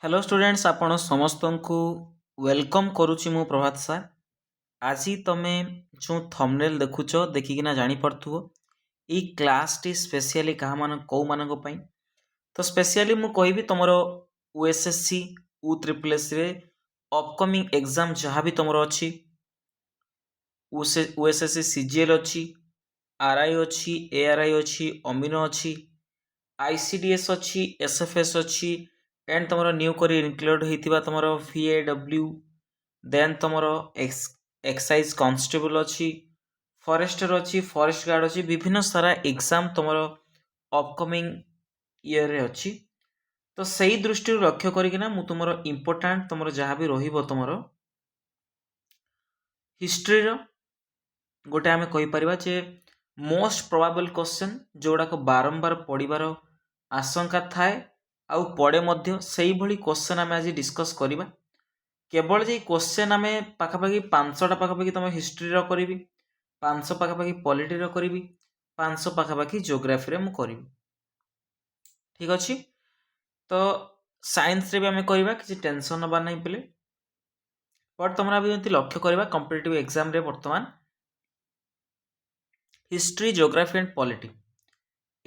Hello students आपण समस्त को वेलकम करुच्ची मु प्रभात सार। आज तुम जो थंबनेल देखुच देखिकिना जानी पड़थुओ ई क्लास टी स्पेशली कहा मान कौ मान तो स्पेशली मु कहबी तुमर ओएसएससी U ट्रिपल एस रे अपकमिंग एग्जाम जहाँ भी तुमर अच्छी ओएसएससी सीजीएल अच्छी आरआई अच्छी एआरआई अच्छी अमीनो अच्छी आईसीडीएस अच्छी एसएफएस अच्छी एंड तुम न्यू करी इनक्लूड होता तुम VAW देन तुम एक्साइज कांस्टेबल अच्छी फॉरेस्टर अच्छी फॉरेस्ट गार्ड अच्छी विभिन्न सारा एग्जाम तुम अपकमिंग ईयर रे अच्छी। तो सही दृष्टि लक्ष्य करना मु तुम इम्पोर्टाट तुम जहाँ भी तुम हिस्ट्री गोटे आम कहीपर जे मोस्ट प्रोबेबल क्वेश्चन जोड़ाक बारंबार पढ़ार आशंका थाए आउ पड़े मध्य से भली क्वेश्चन आम आज डिस्कस करवा। केवल जे क्वेश्चन आम पाखापाखि 500टा पाखापाखि तुम हिस्ट्री करी 500 पाखापाखि पॉलिटी करी 500 पाखापाखि जियोग्राफी रे मु करी। ठीक अच्छे तो साइंस रे भी आम करवा कि टेंशन नबार नहीं पे बट तुम अभी लक्ष्य करवा कॉम्पिटिटिव एग्जाम रे वर्तमान हिस्ट्री जियोग्राफी एंड पॉलिटी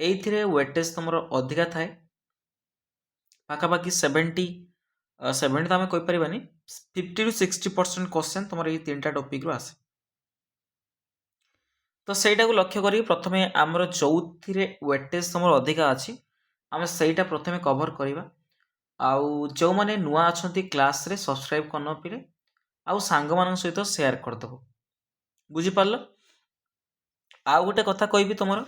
ये वेटेज तुम अधिका थाए पाखापाखि 70 तो आम कहीपर 50 to 60% क्वेश्चन तुम ये 3टा टॉपिक रू आसे। तो सहीटा को लक्ष्य करी प्रथम आमर जो वेटेज तुम अधिका अच्छी आम सहीटा प्रथम कवर करवा आउ जो मैंने नुआ अच्छा क्लास रे सब्सक्राइब करन पे आउ सांग मान सहित शेयर करदेव बुझीपार। आउ गोटे कथा कहबी तुम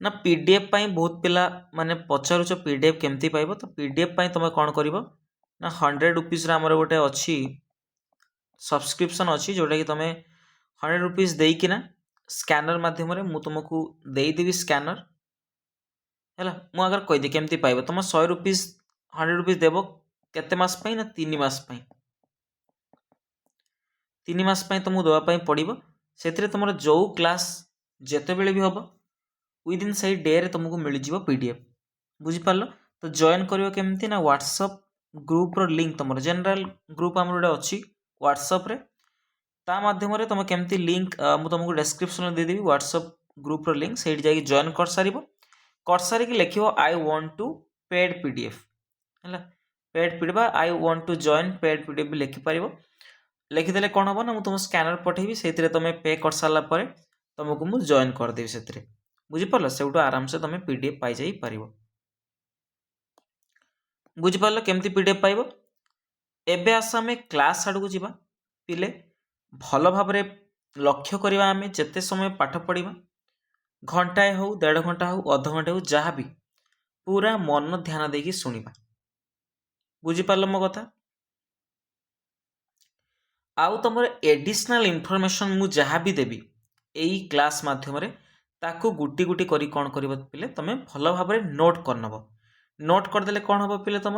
ना पीडीएफ बहुत पिला माने पचारुच पीडीएफ केमती पाइब तो पीडीएफ तुम कौन कर ना 100 रुपीज आमर गोटे अच्छी सब्सक्रिप्शन अच्छी जोटा कि तुम 100 रुपीज देकिना स्कैनर मध्यम मु तुमको देदेवी स्कैनर है मु अगर कहीदे केमती पाइब तुम 100 रुपीज 100 रुपीज देव केते मास पई ना 3 मास पई 3 मास पई तुमको देवाई पड़ो से तुम जो क्लास जिते बड़े भी हम विदिन से डे रे तुमको मिल जाव पीडीएफ बुझीपार। तो जॉइन करियो केमती ना व्हाट्सएप ग्रुप रो लिंक तुम जनरल ग्रुप आम गोटे अच्छी व्हाट्सएप रे ता माध्यम तुम केमती लिंक मु तुमको डिस्क्रिप्शन देदेवी व्हाट्सएप ग्रुप रो लिंक से जाकि जॉइन कर सारी लिख I want to paid PDF है paid PDF I want to join paid PDF भी लिखिपर लिखिदे कौन हम ना तुम स्कैनर पठेबी से तुम पे कर सारा पर तुमको मुझे जॉइन करदेवी से बुझीपार से आराम से तुम पीडीएफ पाई जाई पारिबो बुझीपार केमती पीडीएफ पाइब। एबे आस आम क्लास आड़ को जीवा पिले भल भाव लक्ष्य करवा आम जिते समय पाठ पढ़ा घंटाए हो 1.5 घंटा हो अध घंटे हो जहाँ भी पूरा मन ध्यान देकी शुणा बुझीपार मो कथा। आउ तुम एडिशनल इनफॉरमेशन मु जहाँ भी देवी यही क्लास माध्यम ताकू गुटी गुटी करी कौन कर पिले तुम भल भाव नोट करनब नोट करदे कौन हम पिले तुम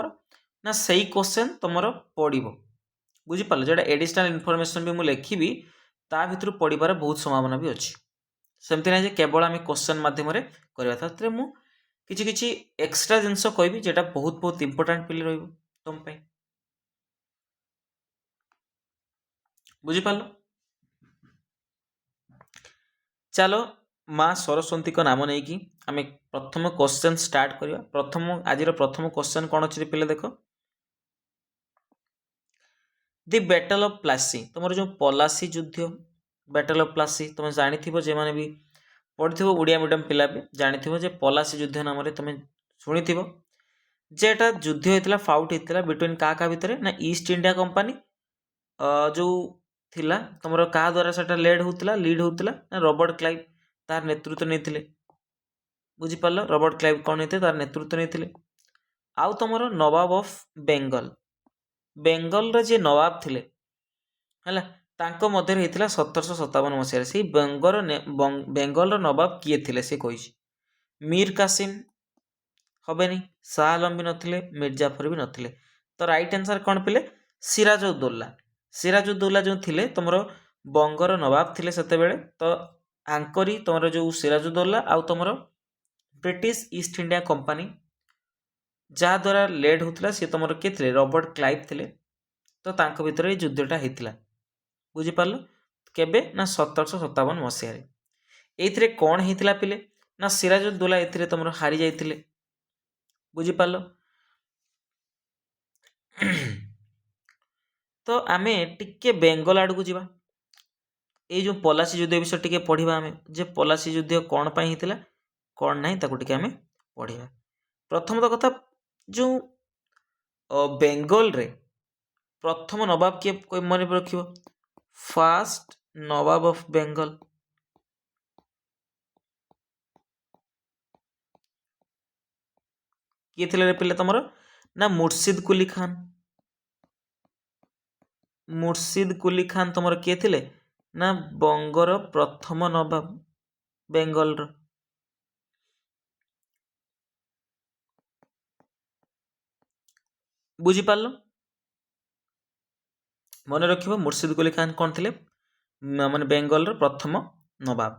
ना सही क्वेश्चन तुम पड़ो बुझीपार जोटा एडिशनल इनफॉरमेशन भी मुझे लिखी ता भर पढ़ार बहुत संभावना भी अच्छी सेमती ना केवल आम क्वेश्चन मध्यम करवा मुझे किसी एक्सट्रा जिनस कहबी जेटा बहुत बहुत इंपोर्टेंट पिले तुम बुझीपार। चलो माँ सरस्वती को नाम नहीं कि आम प्रथम क्वेश्चन स्टार्ट करवा। प्रथम आज प्रथम क्वेश्चन कौन अच्छे पे देख दि बैटल ऑफ प्लासी तुम जो पलासी युद्ध बैटल ऑफ प्लासी तुम जानी जो मैंने भी पढ़ी ओडिया मीडियम पिला भी जानी जे पलासी युद्ध नाम तुम शुणी जेटा युद्ध होता फाउट होता बिटवीन क्या भितर ना ईस्ट इंडिया कंपनी जो थिला तुम क्या द्वारा से लीड होता ना रॉबर्ट क्लाइव तार नेतृत्व नहीं बुझीपार रॉबर्ट क्लाइव कौन होते तार नेतृत्व नहीं आउ तुम नवाब ऑफ बेंगल बेंगल रे नवाब थिले है तांको मध्य होता 1757 मसीह से बेंगल नवाब किए थिले से कही मीर कासिम हबेनी शाह आलम भी नथिले मिर्जाफर भी नथिले तो राइट आंसर कौन पिले सिराजुद्दौला जो थिले तुम बंगर नवाब थिले सेते बेले तो आंकरी तुम जो सिराजुद्दौला आउ तुम ब्रिटिश ईस्ट इंडिया कंपनी ଯାହାଦ୍ୱାରା ଲେଡ୍ ହେଉଥିଲା ସେ ତୁମର କିଏ ଥିଲେ? ରବର୍ଟ କ୍ଲାଇଭ୍ ଥିଲେ। ତ ତାଙ୍କ ଭିତରେ ଏଇ ଯୁଦ୍ଧଟା ହେଇଥିଲା। ବୁଝିପାରିଲ? କେବେ ନା 1757 ମସିହାରେ। ଏଇଥିରେ କ'ଣ ହେଇଥିଲା ପିଲେ? ନା ସିରାଜୁଦ୍ଦୌଲା ଏଥିରେ ତୁମର ହାରି ଯାଇଥିଲେ। ବୁଝିପାରିଲ? ତ ଆମେ ଟିକେ ବେଙ୍ଗଲ ଆଡ଼କୁ ଯିବା। ଏଇ ଯେଉଁ ପଲାସି ଯୁଦ୍ଧ ବିଷୟ ଟିକେ ପଢ଼ିବା ଆମେ, ଯେ ପଲାସି ଯୁଦ୍ଧ କ'ଣ ପାଇଁ ହେଇଥିଲା କ'ଣ ନାହିଁ ତାକୁ ଟିକେ ଆମେ ପଢ଼ିବା। ପ୍ରଥମତଃ କଥା, ଯେଉଁ ବେଙ୍ଗଲରେ ପ୍ରଥମ ନବାବ କିଏ ମନେ ରଖିବ? ଫାଷ୍ଟ ନବାବ ଅଫ ବେଙ୍ଗଲ କିଏ ଥିଲେ ପିଲେ ତମର? ନା ମୁର୍ସିଦ କୁଲି ଖାନ। ମୁର୍ସିଦ କୁଲି ଖାନ ତମର କିଏ ଥିଲେ? ନା ବଙ୍ଗର ପ୍ରଥମ ନବାବ ବେଙ୍ଗଲର। ବୁଝିପାରିଲ? ମନେ ରଖିବ ମୁର୍ସିଦ କୁଲି ଖାନ କ'ଣ ଥିଲେ? ମାନେ ବେଙ୍ଗଲର ପ୍ରଥମ ନବାବ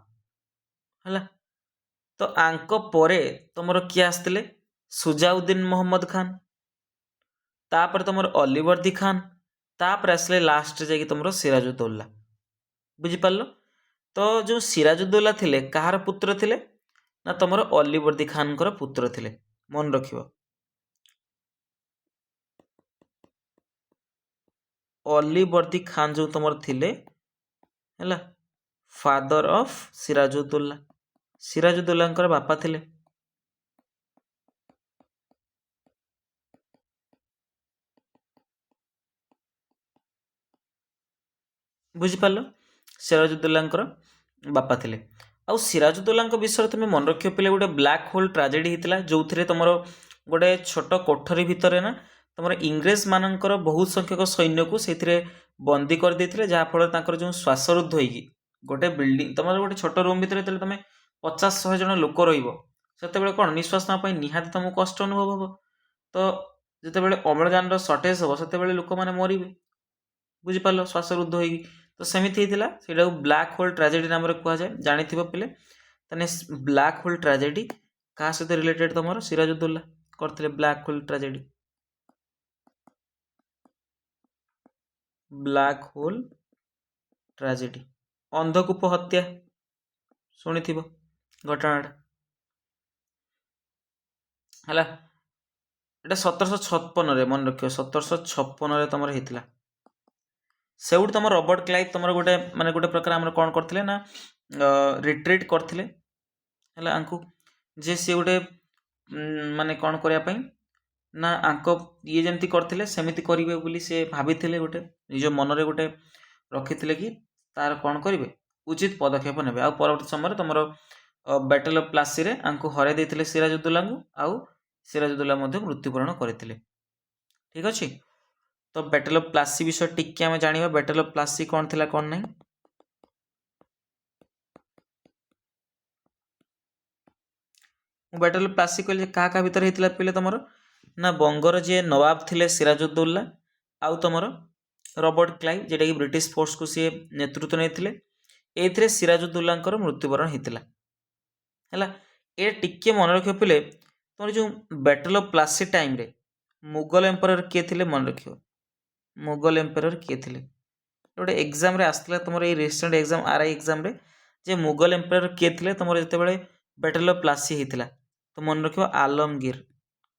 ହେଲା। ତ ଆଙ୍କ ପରେ ତମର କିଏ ଆସିଥିଲେ? ସୁଜାଉଦ୍ଦିନ ମହମ୍ମଦ ଖାନ, ତାପରେ ତମର ଅଲିବର୍ଦୀ ଖାନ, ତାପରେ ଆସିଲେ ଲାଷ୍ଟରେ ଯାଇକି ତମର ସିରାଜୁଦ୍ଦୌଲା। ବୁଝିପାରିଲ? ତ ଯେଉଁ ସିରାଜୁଦ୍ଦୌଲା ଥିଲେ କାହାର ପୁତ୍ର ଥିଲେ? ନା ତମର ଅଲିବର୍ଦୀ ଖାନଙ୍କର ପୁତ୍ର ଥିଲେ। ମନେ ରଖିବ, ଅଲିବର୍ଦୀ ଖାନ ଯେଉଁ ତମର ଥିଲେ ହେଲା, ଫାଦର ଅଫ ସିରାଜୁଦ୍ଦୌଲା। ସିରାଜୁଦ୍ଦୌଲାଙ୍କର ବାପା ଥିଲେ। ବୁଝିପାରିଲ? ସିରାଜୁଦ୍ଦୌଲାଙ୍କର ବାପା ଥିଲେ। ଆଉ ସିରାଜୁଦ୍ଦୌଲାଙ୍କ ବିଷୟରେ ତୁମେ ମନେ ରଖିବ ପିଲେ, ଗୋଟେ ବ୍ଲାକ୍ ହୋଲ୍ ଟ୍ରାଜେଡି ହେଇଥିଲା, ଯେଉଁଥିରେ ତମର ଗୋଟେ ଛୋଟ କୋଠରୀ ଭିତରେ ନା ତମର ଇଂରେଜମାନଙ୍କର ବହୁତ ସଂଖ୍ୟକ ସୈନ୍ୟକୁ ସେଥିରେ ବନ୍ଦୀ କରିଦେଇଥିଲେ, ଯାହାଫଳରେ ତାଙ୍କର ଯେଉଁ ଶ୍ୱାସରୁଦ୍ଧ ହେଇକି ଗୋଟେ ବିଲ୍ଡିଂ, ତମର ଗୋଟେ ଛୋଟ ରୁମ୍ ଭିତରେ ଯେତେବେଳେ ତମେ 50-100 ଜଣ ଲୋକ ରହିବ, ସେତେବେଳେ କ'ଣ ନିଶ୍ୱାସ ନେବା ପାଇଁ ନିହାତି ତମକୁ କଷ୍ଟ ଅନୁଭବ ହେବ। ତ ଯେତେବେଳେ ଅମ୍ଳଜାନର ସର୍ଟେଜ ହେବ ସେତେବେଳେ ଲୋକମାନେ ମରିବେ। ବୁଝିପାରିଲ? ଶ୍ୱାସରୁଦ୍ଧ ହେଇକି। ତ ସେମିତି ହେଇଥିଲା, ସେଇଟାକୁ ବ୍ଲାକ୍ ହୋଲ୍ ଟ୍ରାଜେଡି ନାମରେ କୁହାଯାଏ। ଜାଣିଥିବ ପିଲେ? ତାହେଲେ ବ୍ଲାକ୍ ହୋଲ୍ ଟ୍ରାଜେଡି କାହା ସହିତ ରିଲେଟେଡ୍? ତମର ସିରାଜୁଦ୍ଦୌଲା କରିଥିଲେ black hole tragedy. Black hole tragedy, ଅନ୍ଧକୂପ ହତ୍ୟା ଶୁଣିଥିବ ଘଟଣାଟା ହେଲା। ଏଟା 1756ରେ, ମନେ ରଖିବ 1756ରେ ତମର ହେଇଥିଲା। ସେଇଠୁ ତମର ରବର୍ଟ କ୍ଲାଇଭ୍ ତମର ଗୋଟେ ମାନେ ଗୋଟେ ପ୍ରକାର ଆମର କ'ଣ କରିଥିଲେ ନା ରିଟ୍ରିଟ୍ କରିଥିଲେ ହେଲା। ଆଙ୍କୁ ଯେ ସିଏ ଗୋଟେ ମାନେ କ'ଣ କରିବା ପାଇଁ ନା ଆଙ୍କ ଇଏ ଯେମିତି କରିଥିଲେ ସେମିତି କରିବେ ବୋଲି ସେ ଭାବିଥିଲେ, ଗୋଟେ ନିଜ ମନରେ ଗୋଟେ ରଖିଥିଲେ କି ତାର କ'ଣ କରିବେ, ଉଚିତ ପଦକ୍ଷେପ ନେବେ। ଆଉ ପରବର୍ତ୍ତୀ ସମୟରେ ତମର ବ୍ୟାଟେଲ୍ ଅଫ୍ ପ୍ଲାସିରେ ଆଙ୍କୁ ହରାଇ ଦେଇଥିଲେ ସିରାଜୁଦ୍ଦୌଲାଙ୍କୁ, ଆଉ ସିରାଜୁଦ୍ଦୌଲା ମଧ୍ୟ ମୃତ୍ୟୁବରଣ କରିଥିଲେ। ଠିକ୍ ଅଛି? ତ ବ୍ୟାଟେଲ୍ ଅଫ୍ ପ୍ଲାସି ବିଷୟ ଟିକେ ଆମେ ଜାଣିବା। ବ୍ୟାଟେଲ୍ ଅଫ୍ ପ୍ଲାସି କ'ଣ ଥିଲା କ'ଣ ନାହିଁ? ମୁଁ ବ୍ୟାଟେଲ୍ ଅଫ୍ ପ୍ଲାସି କହିଲି କାହା କାହା ଭିତରେ ହେଇଥିଲା କହିଲେ ତମର? ନା ବଙ୍ଗର ଯିଏ ନବାବ ଥିଲେ ସିରାଜୁଦ୍ଦୌଲା, ଆଉ ତମର ରବର୍ଟ କ୍ଲାଇଭ୍, ଯେଉଁଟାକି ବ୍ରିଟିଶ ଫୋର୍ସକୁ ସିଏ ନେତୃତ୍ୱ ନେଇଥିଲେ। ଏଇଥିରେ ସିରାଜୁଦ୍ଦୌଲାଙ୍କର ମୃତ୍ୟୁବରଣ ହେଇଥିଲା ହେଲା। ଏ ଟିକେ ମନେ ରଖିବ ପିଲେ, ତମର ଯେଉଁ ବ୍ୟାଟେଲ୍ ଅଫ୍ ପ୍ଲାସି ଟାଇମ୍ରେ ମୁଗଲ ଏମ୍ପରର କିଏ ଥିଲେ ମନେ ରଖିବ। ମୁଗଲ ଏମ୍ପରର କିଏ ଥିଲେ? ଗୋଟେ ଏକ୍ଜାମ୍ରେ ଆସିଥିଲା ତମର ଏଇ ରିସେଣ୍ଟ ଏକ୍ଜାମ୍ RI ଏକ୍ଜାମ୍ରେ, ଯେ ମୁଗଲ ଏମ୍ପରର କିଏ ଥିଲେ ତମର ଯେତେବେଳେ ବ୍ୟାଟେଲ୍ ଅଫ୍ ପ୍ଲାସି ହେଇଥିଲା। ତ ମନେ ରଖିବ ଆଲମଗୀର।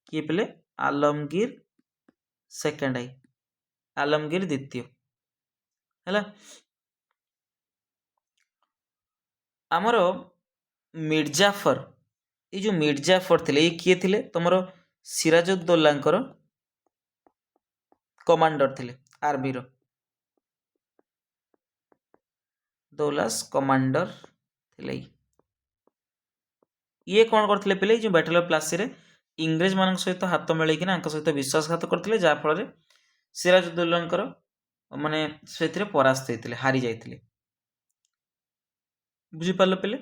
କିଏ ପିଲେ? ଆଲମଗୀର ସେକେଣ୍ଡ ଆଇ, ଆଲମଗୀର ଦ୍ୱିତୀୟ ହେଲା। ଆମର ମିର୍ଜାଫର, ଏଇ ଯେଉଁ ମିର୍ଜାଫର ଥିଲେ ଏଇ କିଏ ଥିଲେ? ତମର ସିରାଜୁଦ୍ଦୌଲାଙ୍କର କମାଣ୍ଡର ଥିଲେ, ଆର୍ମିର ଦୌଲାସ କମାଣ୍ଡର ଥିଲେ। ଇଏ କ'ଣ କରିଥିଲେ ପିଲେ? ଏଇ ଯେଉଁ ବ୍ୟାଟେଲ୍ ଅଫ୍ ପ୍ଲାସିରେ ଇଂରେଜମାନଙ୍କ ସହିତ ହାତ ମିଳେଇକିନା ଆଙ୍କ ସହିତ ବିଶ୍ୱାସଘାତ କରିଥିଲେ, ଯାହାଫଳରେ ସିରାଜୁଦ୍ଦୌଲାଙ୍କର ମାନେ ସେଥିରେ ପରାସ୍ତ ହେଇଥିଲେ, ହାରି ଯାଇଥିଲେ। ବୁଝିପାରିଲ ପିଲେ?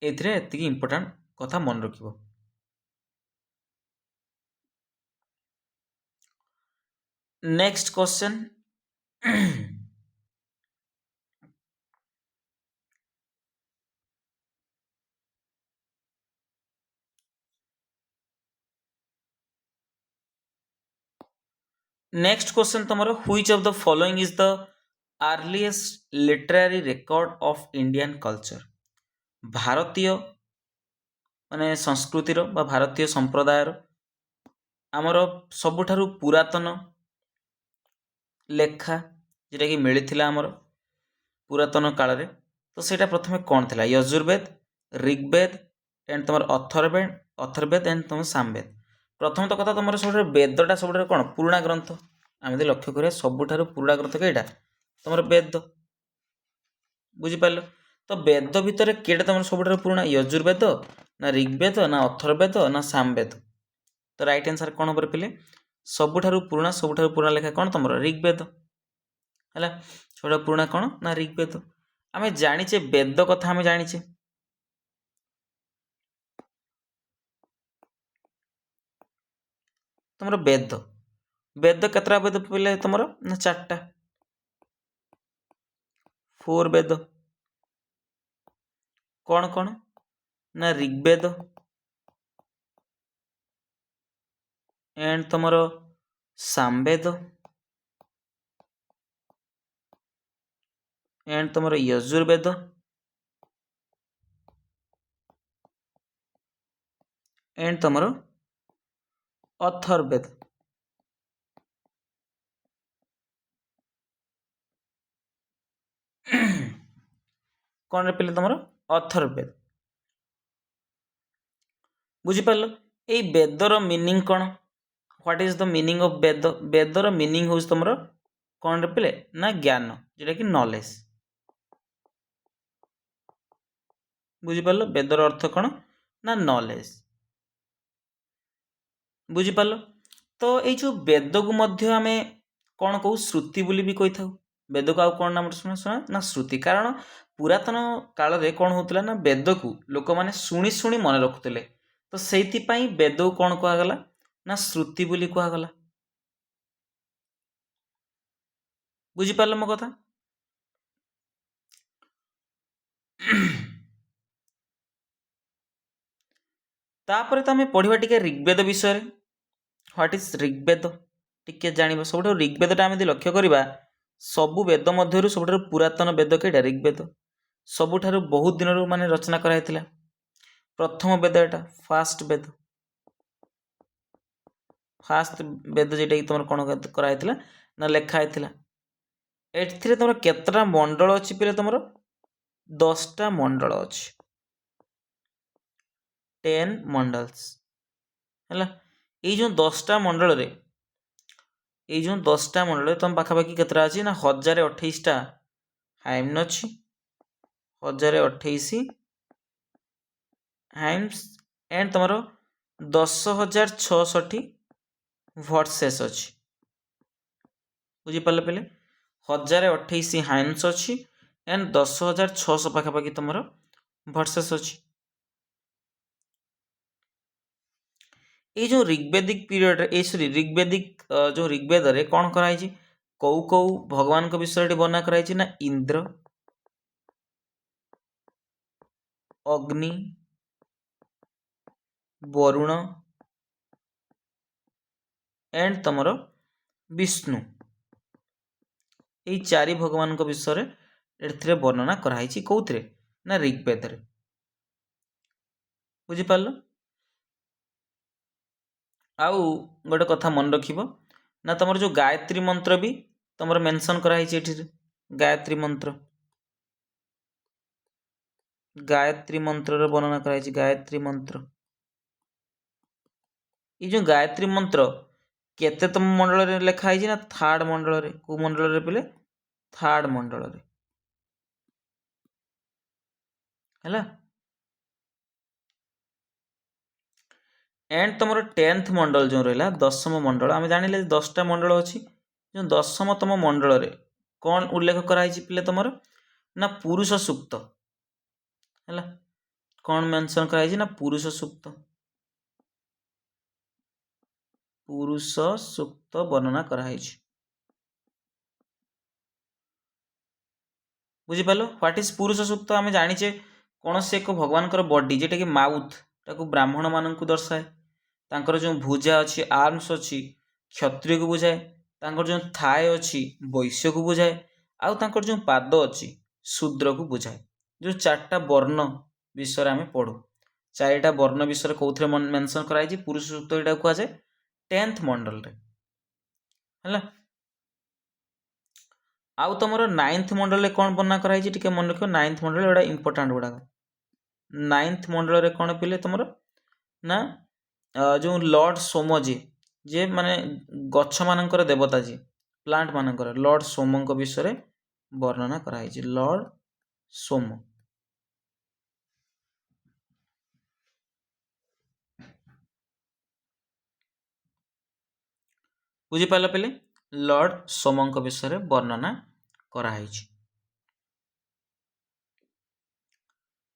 ଏଥିରେ ଏତିକି ଇମ୍ପୋର୍ଟାଣ୍ଟ କଥା ମନେ ରଖିବ। ନେକ୍ସଟ କ୍ୱେଶ୍ଚନ, नेक्स्ट क्वेश्चन तुम which of the following is the earliest literary record of Indian culture. भारतीय माने संस्कृतिर बा भारतीय संप्रदायर आमर सबुठारु पुरातन लेखा जेटा कि मिलता आमर पुरातन काल रे तो सेटा प्रथमे कौन थिला यजुर्वेद ऋग्वेद एंड तुम अथर्वेद एंड तुम सामवेद। प्रथम तो कथा तुम सब वेदटा सब कौन पुराणा ग्रंथ आम यदि लक्ष्य करिया सबुठारु पुराणा ग्रंथ कईटा तुम वेद बुझिपार। तो वेद भितर केटा तुम सबुठारु पुराणा यजुर्वेद ना ऋग्वेद ना अथर्वेद ना सामवेद। तो राइट आंसर कौन हम पे सबुठारु पुराणा लेखा कौन तुम ऋग्वेद है। सबुठ पुराणा कौन ना ऋग्वेद। आम जाचे वेद कथा आम जाचे तुम वेद वेद केतरा वेद पे तुम ना 4टा 4 वेद कौन कौन ना ऋग्वेद एंड तुम सामवेद एंड तुम यजुर्वेद एंड तुम अथर्वेद। कौन पे तुम अथर्वेद बुझिपार। ये वेदर मीनिंग कौन what is the meaning of Veda. वेदर मीनिंग हूँ तुम कौन पे ना ज्ञान जोटा कि नॉलेज बुझिपार। वेदर अर्थ कौन ना नॉलेज बुझिपार। तो ये जो वेद को मध्य आम कौन कहू श्रुति बोली भी कही था वेद को आउ कौन नाम शुणा शुणा ना श्रुति। कारण पुरातन काल रे कौन होता ना वेद को लोक मैंने शुणी शुणी मन रखुले तो से वेद को कौन कहगला ना श्रुति बोली कहगला बुझिपार मो कथा। तापर तो आम पढ़ा टे ऋग्वेद विषय व्हाट इज ऋग्वेद टिके जान सब ऋग्वेदटा आम लक्ष्य करवा सबु वेद मध्य सब पुरातन वेद कईटा ऋग्वेद सबुठारु बहुत दिन माने रचना कराइथिला। प्रथम वेद एटा फास्ट वेद जेटा कि तुम कौन कराइथिला ना लेखा होता एथिरे तुम केतटा मंडल अच्छी पे तुम 10टा मंडल अच्छी 10 मंडल्स है। ये जो 10टा मंडल रे ये जो 10टा मंडल तुम पाखापाखि केतटा अच्छी ना 1028टा हाइम्न अच्छी 1028 हाइम्स एंड तुम 10,066 वर्सेस अच्छी बुझिपार पे 1028 हाइम्स अच्छी एंड 10,600 पाखापाखि तुम वर्सेस अच्छी। ये जो ऋग्वेदिक पीरियड सॉरी ऋग्वेदिक जो ऋग्वेद रे कौन कराई कौ कौ भगवान को विषय बना कराई ना इंद्र अग्नि वरुण एंड तुम विष्णु ये 4 भगवान को विषय एथिरे वर्णना कराई कौथिरे ना ऋग्वेद रे बुझिपार। आउ गोटे कथा मन रखिब ना तुम जो गायत्री मंत्र भी तुम मेंशन कराई गायत्री मंत्र वर्णना कराई गायत्री मंत्र। ये जो गायत्री मंत्र केते तुम मंडल रे लिखाई ना 3rd मंडल रे को मंडल रे पे 3rd मंडल रे हैला एंड तुम 10th मंडल जो रहा 10म मंडल आम जानिले 10टा मंडल अच्छी जो 10मतम मंडल रे कौन उल्लेख कराई पे तुम ना पुरुष सूक्त है कौन मेंशन कराई ना पुरुष सूक्त वर्णना कराई बुझिपार। व्हाट इज पुरुष सूक्त आम जाचे कौन से एक भगवान बॉडी जेटा कि माउथ ताको ब्राह्मण मान दर्शाए तांकर जो भुजा अच्छी आर्म्स अच्छी क्षत्रिय को बुझाए तांकर जो थाए अच्छी वैश्य को बुझाए आउ तांकर जो पाद अच्छी शूद्र को बुझाए जो चार्टा वर्ण विषय आम पढ़ू चारिटा वर्ण विषय कौन मेनसन कराई पुरुष सूक्त यहाँ कहुए 10th मंडल है आउ तुम 9th मंडल कौन बर्णना कराई टी मन रख 9th मंडल एटा इंपोर्टाट गुड़ाक 9th मंडल कौन पिले तुम ना जो लॉर्ड सोम जी माने गछ मानकर देवता जी प्लांट मानकर लॉर्ड सोम विषय वर्णना कराई लॉर्ड सोम बुझीपार पे लॉर्ड सोम विषय वर्णना कराई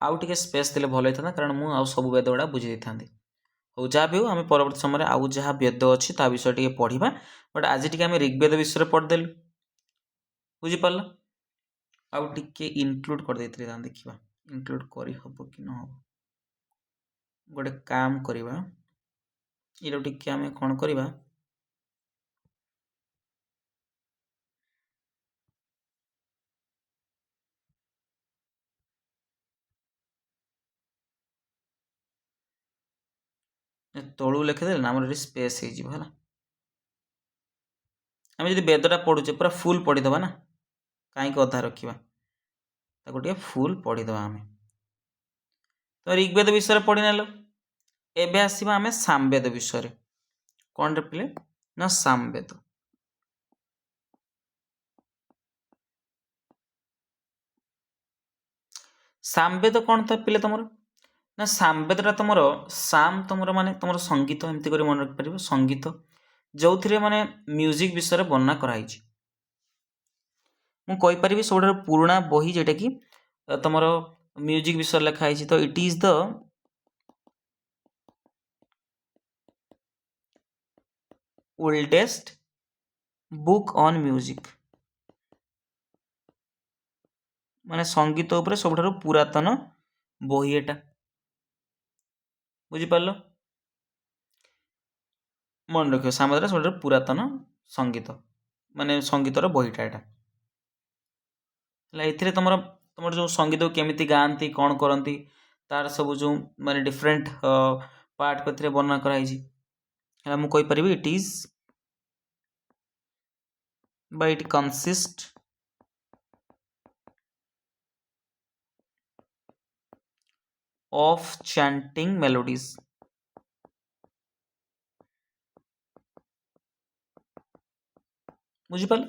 आउ टे स्पेस देले भल होता कारण मुझे आउ सब वेद गुड़ा बुझे था हो जहाँ भी हो आम परवर्त समय आउ जहाँ वेद अच्छी ता विषय टे पढ़ा बट आज टी ऋग्वेद विषय पढ़देलु बुझीपार आउ टे इनक्लूड कर देते देखा इनक्लूड कर हम कि न हम गोटे काम करवा ये टे आम कौन करवा तलू लिखिदे ना आम स्पेस है आम जो वेदटा पढ़ुचे पूरा फुल पढ़ीदे ना कहीं अधा रखा टे फुल पढ़ीदे आम तो ऋग्वेद विषय पढ़ी नेल एबे आसीबा आमे सामवेद विषय कौन रे पिले ना सामवेद सामवेद कौन था पिले तुम ना सामवेदटा तुम साम तुम माने तुम संगीत एमती कर मन रखिपार संगीत जो थे माने म्यूजिक विषय वर्णना कराई मुझे सब पुराणा बही जेटा कि तुम म्यूजिक विषय लिखाई तो it is the oldest book on music माने संगीत उपर सब पुरातन बही एटा बुझीपार मन रख सामवेद सब पुरातन संगीत माने संगीतर बहीटा यहाँ तुम तुम जो संगीत को केमी गाँती कौन करती तार सब जो माने डिफरेंट पार्ट को वर्णना कराई मुझे it is by it consist of chanting melodies बुझीपार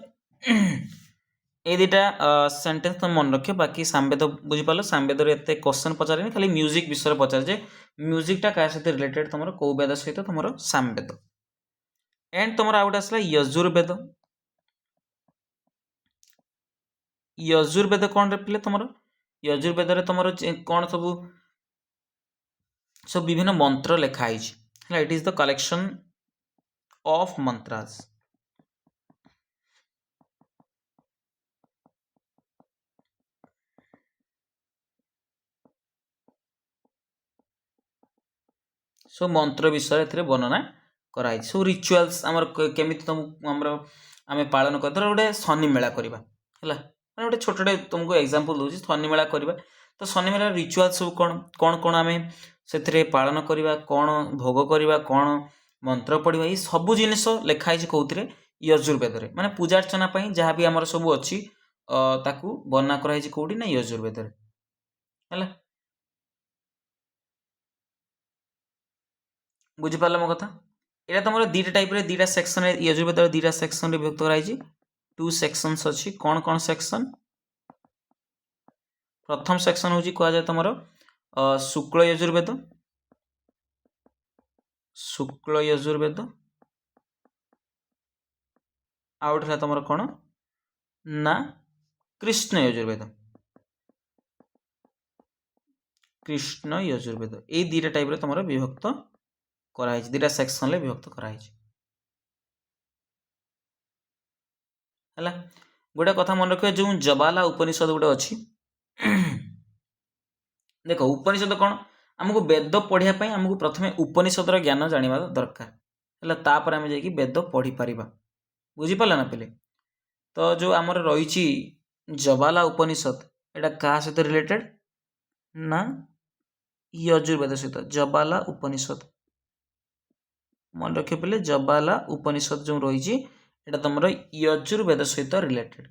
ये दुटा सेंटेंस तुम मन रख बाकी सामवेद बुझीपार सामवेद एत क्वेश्चन पचारे खाली म्यूजिक विषय पचार जे म्यूजिकटा क्या सहित रिलेटेड तुम कौ वेद सहित तुम सामवेद एंड तुम आउट आसला यजुर्वेद यजुर्वेद कौन रे पिले तुम यजुर्वेद तुम कौन सब विभिन्न मंत्र लिखाई it is the collection of mantras so मंत्र विषय वर्णना कराई सब रिचुअल्स आमर केमी तुम आम पालन कर गोटे शनि मेला करवा है गोटे छोटे तुमको एग्जांपल दूसरी शनि मेला करवा तो शनि मेला रिचुअल सब कौन कौन कौन आम से पालन करवा कौन भोग करवा कौन मंत्र पढ़ा ये सब जिनस लिखाई कौन यजुर्वेद माने पूजा अर्चना जहाँ भी आम सब अच्छी ताकू वर्णना कराई कौटी ना यजुर्वेद है बुझीपार मो कथा यहाँ तुम दुटा टाइप दुटा सेक्शन यजुर्वेद दुटा सेक्शन विभक्त कराई 2 सेक्शंस अच्छी कौन कौन सेक्शन प्रथम सेक्शन हूँ कहुए तुम शुक्ल यजुर्वेद शुक्ल यजुर्वेद आउट है तुम कौन ना कृष्ण यजुर्वेद कृष्ण यजुर्वेद ये दुटा टाइप तुम विभक्त कराई दुटा सेक्शन विभक्त कराई है गोटे कथा मन रखिए जो जबाला उपनिषद गोटे अच्छी देख उपनिषद कौन आमको वेद पढ़ाई आमको प्रथम उपनिषदर ज्ञान जाना दरकार है तापर आम जा वेद पढ़ी पार बुझीपाल ना पिले। तो जो आमर रही जबाला उपनिषद एटा क्या सहित रिलेटेड ना यजुर्वेद सहित जबाला उपनिषद मन रख पे जबाला उपनिषद जो रही तुम यजुर्वेद सहित रिलेटेड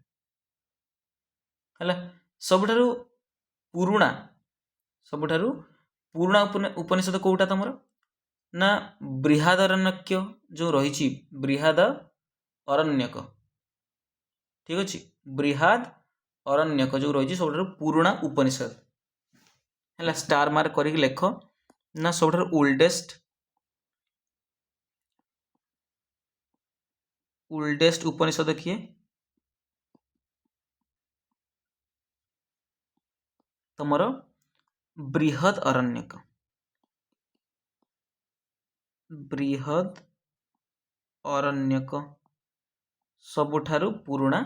है सबुठारु पुरुणा उपनिषद कौटा तुम ना बृहदारण्यक जो रही बृहद अरण्यक ठीक अच्छे बृहद अरण्यक जो रही सब पुरुणा उपनिषद है स्टार मार्क करके लेख ना सब ओल्डेस्ट उपनिषद किए तुमर बृहद अरण्यक सबुठारु पुरुणा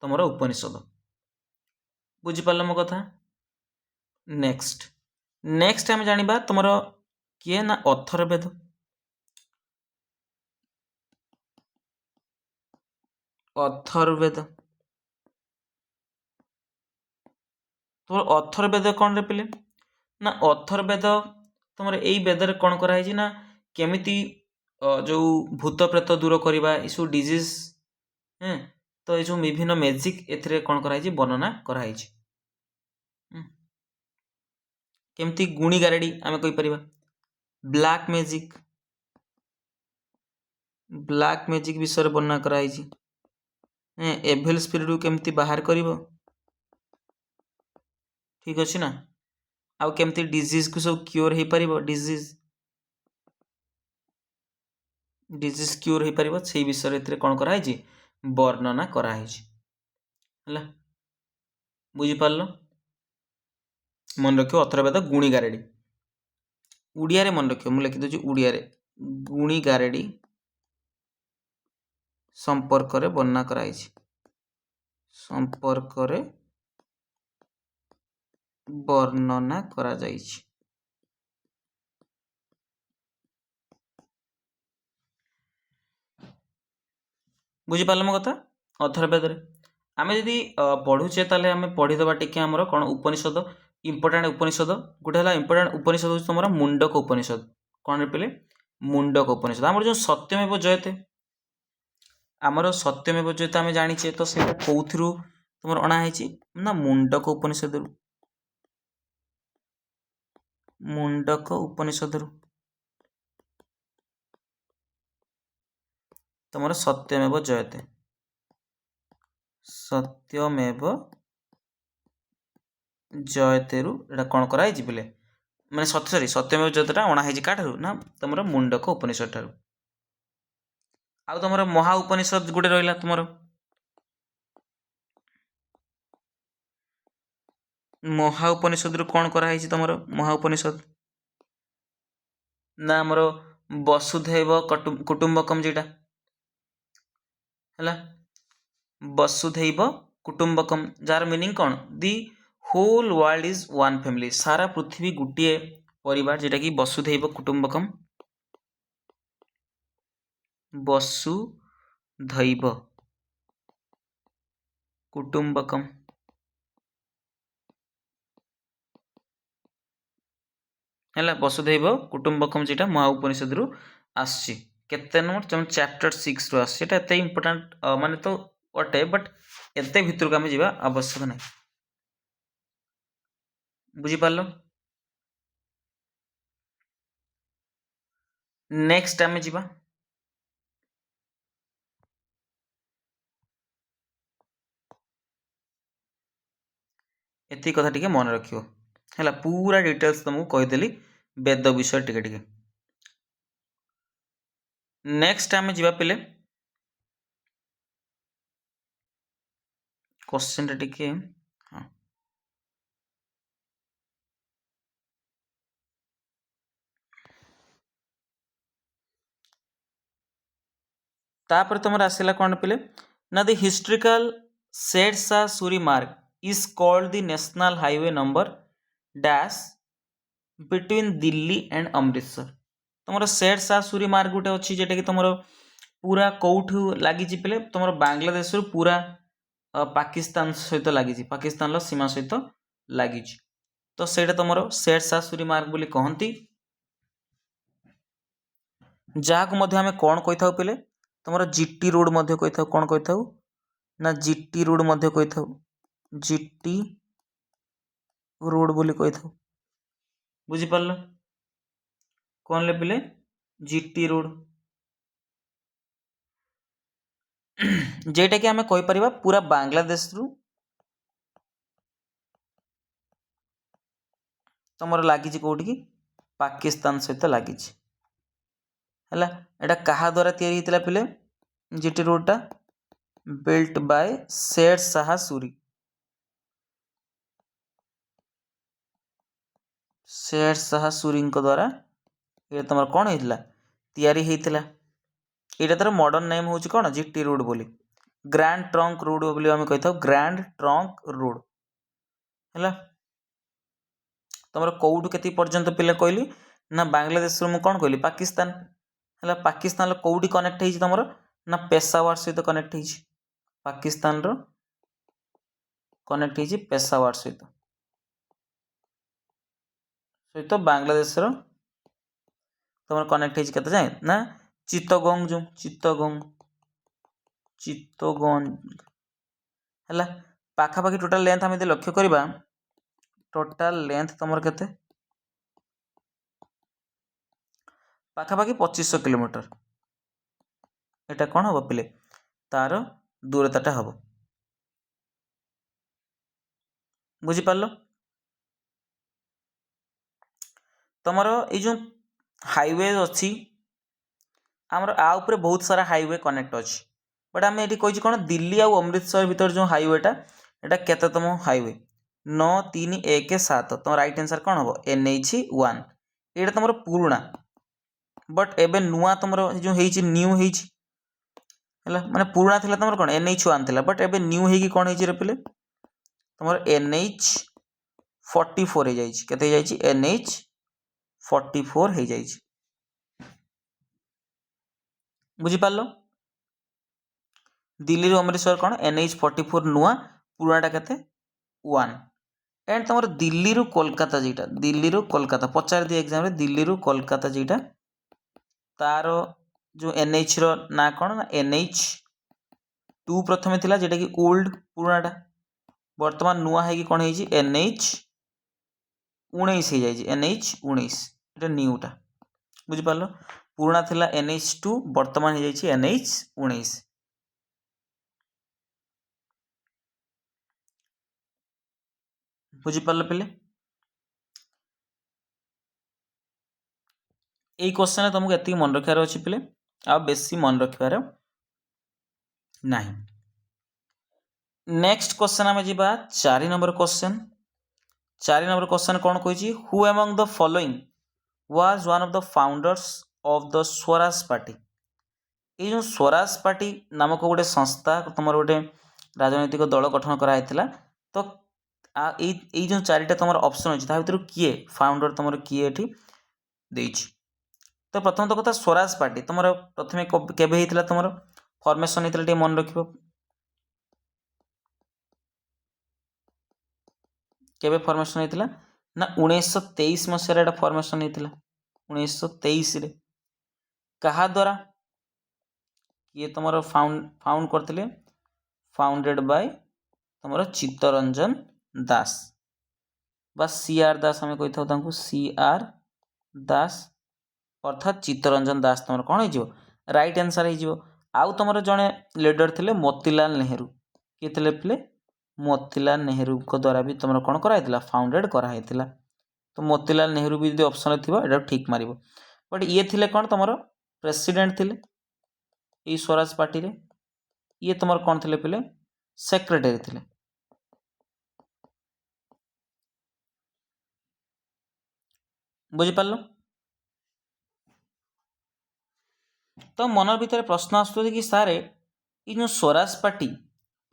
तुमर उपनिषद बुझीपार मो कथा। नेक्स्ट आम जानिबा तुमर किए ना अथर्ववेद तुम अथर्ववेद कौन रे पिले ना अथर्ववेद तुम यही वेद कौन कराई ना केमिति जो भूत प्रेत दूर करवा ये डिजीज हैं तो ये विभिन्न मैजिक एथिरे कौन कराई वर्णना कराई केमती गुणी गारेडी आम कहीपर ब्लैक मैजिक विषय वर्णना कराई एविल स्पिरिट केमती बाहर करिवो ठीक अच्छे ना आउ केमती डिजीज को सब क्योर हो पार डिजीज क्योर हो पार से विषय कौन कराई वर्णना कराई है बुझीपार मन रख अथर्ववेद गुणी गारेडी उड़िया रे मन रख मुझे लिखिदी उड़िया रे गुणी गारेडी संपर्क रे वर्णना कराई संपर्क रे वर्णना करा जाइछि बुझीपाल मो कथा। अथर्ववेद आम जदि पढ़ुचे ताले आम पढ़ीदबा टिके आमर कौन उपनिषद इंपोर्टाट उपनिषद गोटे है इंपोर्टाट उपनिषद हूँ तुम मुंडक उपनिषद कौन पे मुंडक उपनिषद आमर जो सत्यमेव जयते आमर सत्यमेव जयते आम जाचे तो से कौथु तुम अणाई ना मुंडक उपनिषद तुम सत्यमेव जयते जयतेरु एटा कौन कराई बोले माने सॉरी सत्यमेव जयतेटा अणाई काठारू ना तुम मुंडक उपनिषद ठारू आउ तुम महा उपनिषद गोटे रहा तुम महा उपनिषद रु कौन कराई तुम महा उपनिषद ना आमर वसुधैव कुटुंबकम जेटा है वसुधैव कुटुंबकम जार मीनिंग कौन the whole world is one family सारा पृथ्वी गोटे परिवार जेटा कि वसुधैव कुटुंबकम वसुधैव कुटुंबकम है वसुधैव कुटुंबकम जेटा महा उपनिषद रु आसछि केते नंबर तुम चैप्टर 6 रु आसछि एटा एते इंपोर्टेंट माने तो अटे बट एते भितर को आम जीवा आवश्यक नहीं बुझीपार। नेक्स्ट आम जीवा एति कथा टिके मन रखियो है पूरा डिटेल्स तुमको कहीदेली वेद विषय टिके टिके। नेक्स्ट आम जीवा पिले क्वेश्चन टिके हाँ तापर तुम आसला कौन पिले ना द हिस्ट्रिकल शेरशाह सूरी मार्ग is called the national highway number dash between Delhi and Amritsar तुम शेरशाह सूरी मार्ग गोटे अच्छी जेटा कि तुम पूरा कौठू लगी पे तुम बांग्लादेश पूरा पाकिस्तान सहित लगी पाकिस्तान सीमा सहित लगी तो ସେଇଟା तुम शेरशाह सूरी मार्ग बोली कहती जहाँ आम कौन कही था पे तुम जीटी रोड कही था कौन कही था ना जीटी रोड कही था जीटी रोड बोली कही था बुझीपार कौन ले पिले जीटी रोड जेटा कि आम कहीपर पूरा बांग्लादेश रु तुम लगी कौटी की पाकिस्तान सहित लगी है एटा क्या द्वारा या पिले जीटी रोडटा बिल्ट बाय शेरशाह सूरी शेरशाह सूरी द्वारा ये तुम कौन होता तैयारी होता यहाँ तार मॉडर्न नेम हूँ कौन जीटी रोड बोली ग्रैंड ट्रंक रोड बोली आम कही था ग्रैंड ट्रंक रोड है तुम कौटू के पर्यंत पिले कहली ना बांग्लादेश मुझे कौन कहली पाकिस्तान है पाकिस्तान कौटी कनेक्ट हो तुम ना पेशावर सहित कनेक्ट हो पाकिस्तान कनेक्ट हो पेशावर सहित सहित बांग्लादेश तुम कनेक्ट हो जाए ना चित्तगोंग जो चित्तगोंग चित्तगंज है पाखापाखि टोटाल लेंथ आम लक्ष्य करवा टोटाल लेंथ तुम के पाखापाखि 2500 किलोमीटर एटा कौन हम पिले तार दूरताटा हम बुझीपार तुम ये हाईवे अच्छी आमर आ उपरे बहुत सारा हाईवे कनेक्ट अच्छी बट आम ये कही कौन दिल्ली आउ अमृतसर भीतर जो हाईवेटा एटा केतम हाईवे 9317 तुम राइट आंसर कौन हम NH1 ये तुम पुराणा बट एबे नुआ तुम जो न्यू है माने पुराणा थिला तुम कौन NH1 थिला बट एबे न्यू है कौन है पिले तुम NH44 हो जाए केते हो जाए NH44 हो जाए बुझीपार दिल्ली अमृतसर कौन NH44 नुआ पुराणा केते 1 एंड तुम दिल्ली रु कोलकाता जीटा दिल्ली रु कोलकाता पचार दिए एग्जाम रे दिल्ली रु कोलकाता जीटा तार जो NH रो ना कौन ना NH2 प्रथमे थिला जेटा कि ओल्ड पुराणाटा वर्तमान नुआ है कि कौन है NH19 हो जाए NH19 एटा न्यूटा बुझीपार पुराणा थिला NH2 वर्तमान हो जाए NH19 बुझीपार पे यही क्वेश्चन तुमको ये मन रखार अच्छे पे आ बेसी मन रखार ना नेक्स्ट क्वेश्चन आम जा 4 नंबर क्वेश्चन 4 नंबर क्वेश्चन कौन कही who among the following was one of the founders of the Swaraj party ये जो स्वराज पार्टी नामक गोटे संस्था तुम गोटे राजनैतिक दल गठन कराइला तो ये जो 4टा तुम ऑप्शन अच्छी भर किए फाउंडर तुम किए ये तो प्रथम तो कथा स्वराज पार्टी तुम प्रथम केवे होता तुम फॉर्मेशन होता मन रख केवे फॉर्मेशन होता ना 1923 मसीह फॉर्मेशन होता 1923 क्या द्वारा ये तुम फाउंड करते फाउंडेड बाय तुम चित्तरंजन दास बा CR दास आम कही था CR दास अर्थात चित्तरंजन दास तुम कौन हो राइट आंसर हो आउ तुम जड़े लीडर थे मोतीलाल नेहरू किए थे पे मोतीलाल नेहरू द्वारा भी तुम कौन कराइला फाउंडेड कराई तो मोतीलाल नेहरू भी जो ऑप्शन थी ये ठीक मार बट ये थे कौन तुम प्रेसिडेंट थे ये स्वराज पार्टी रे ये तुम कौन थे पे सेक्रेटरी थे बुझीपार तो मन भर प्रश्न आसू कि सार ये जो स्वराज पार्टी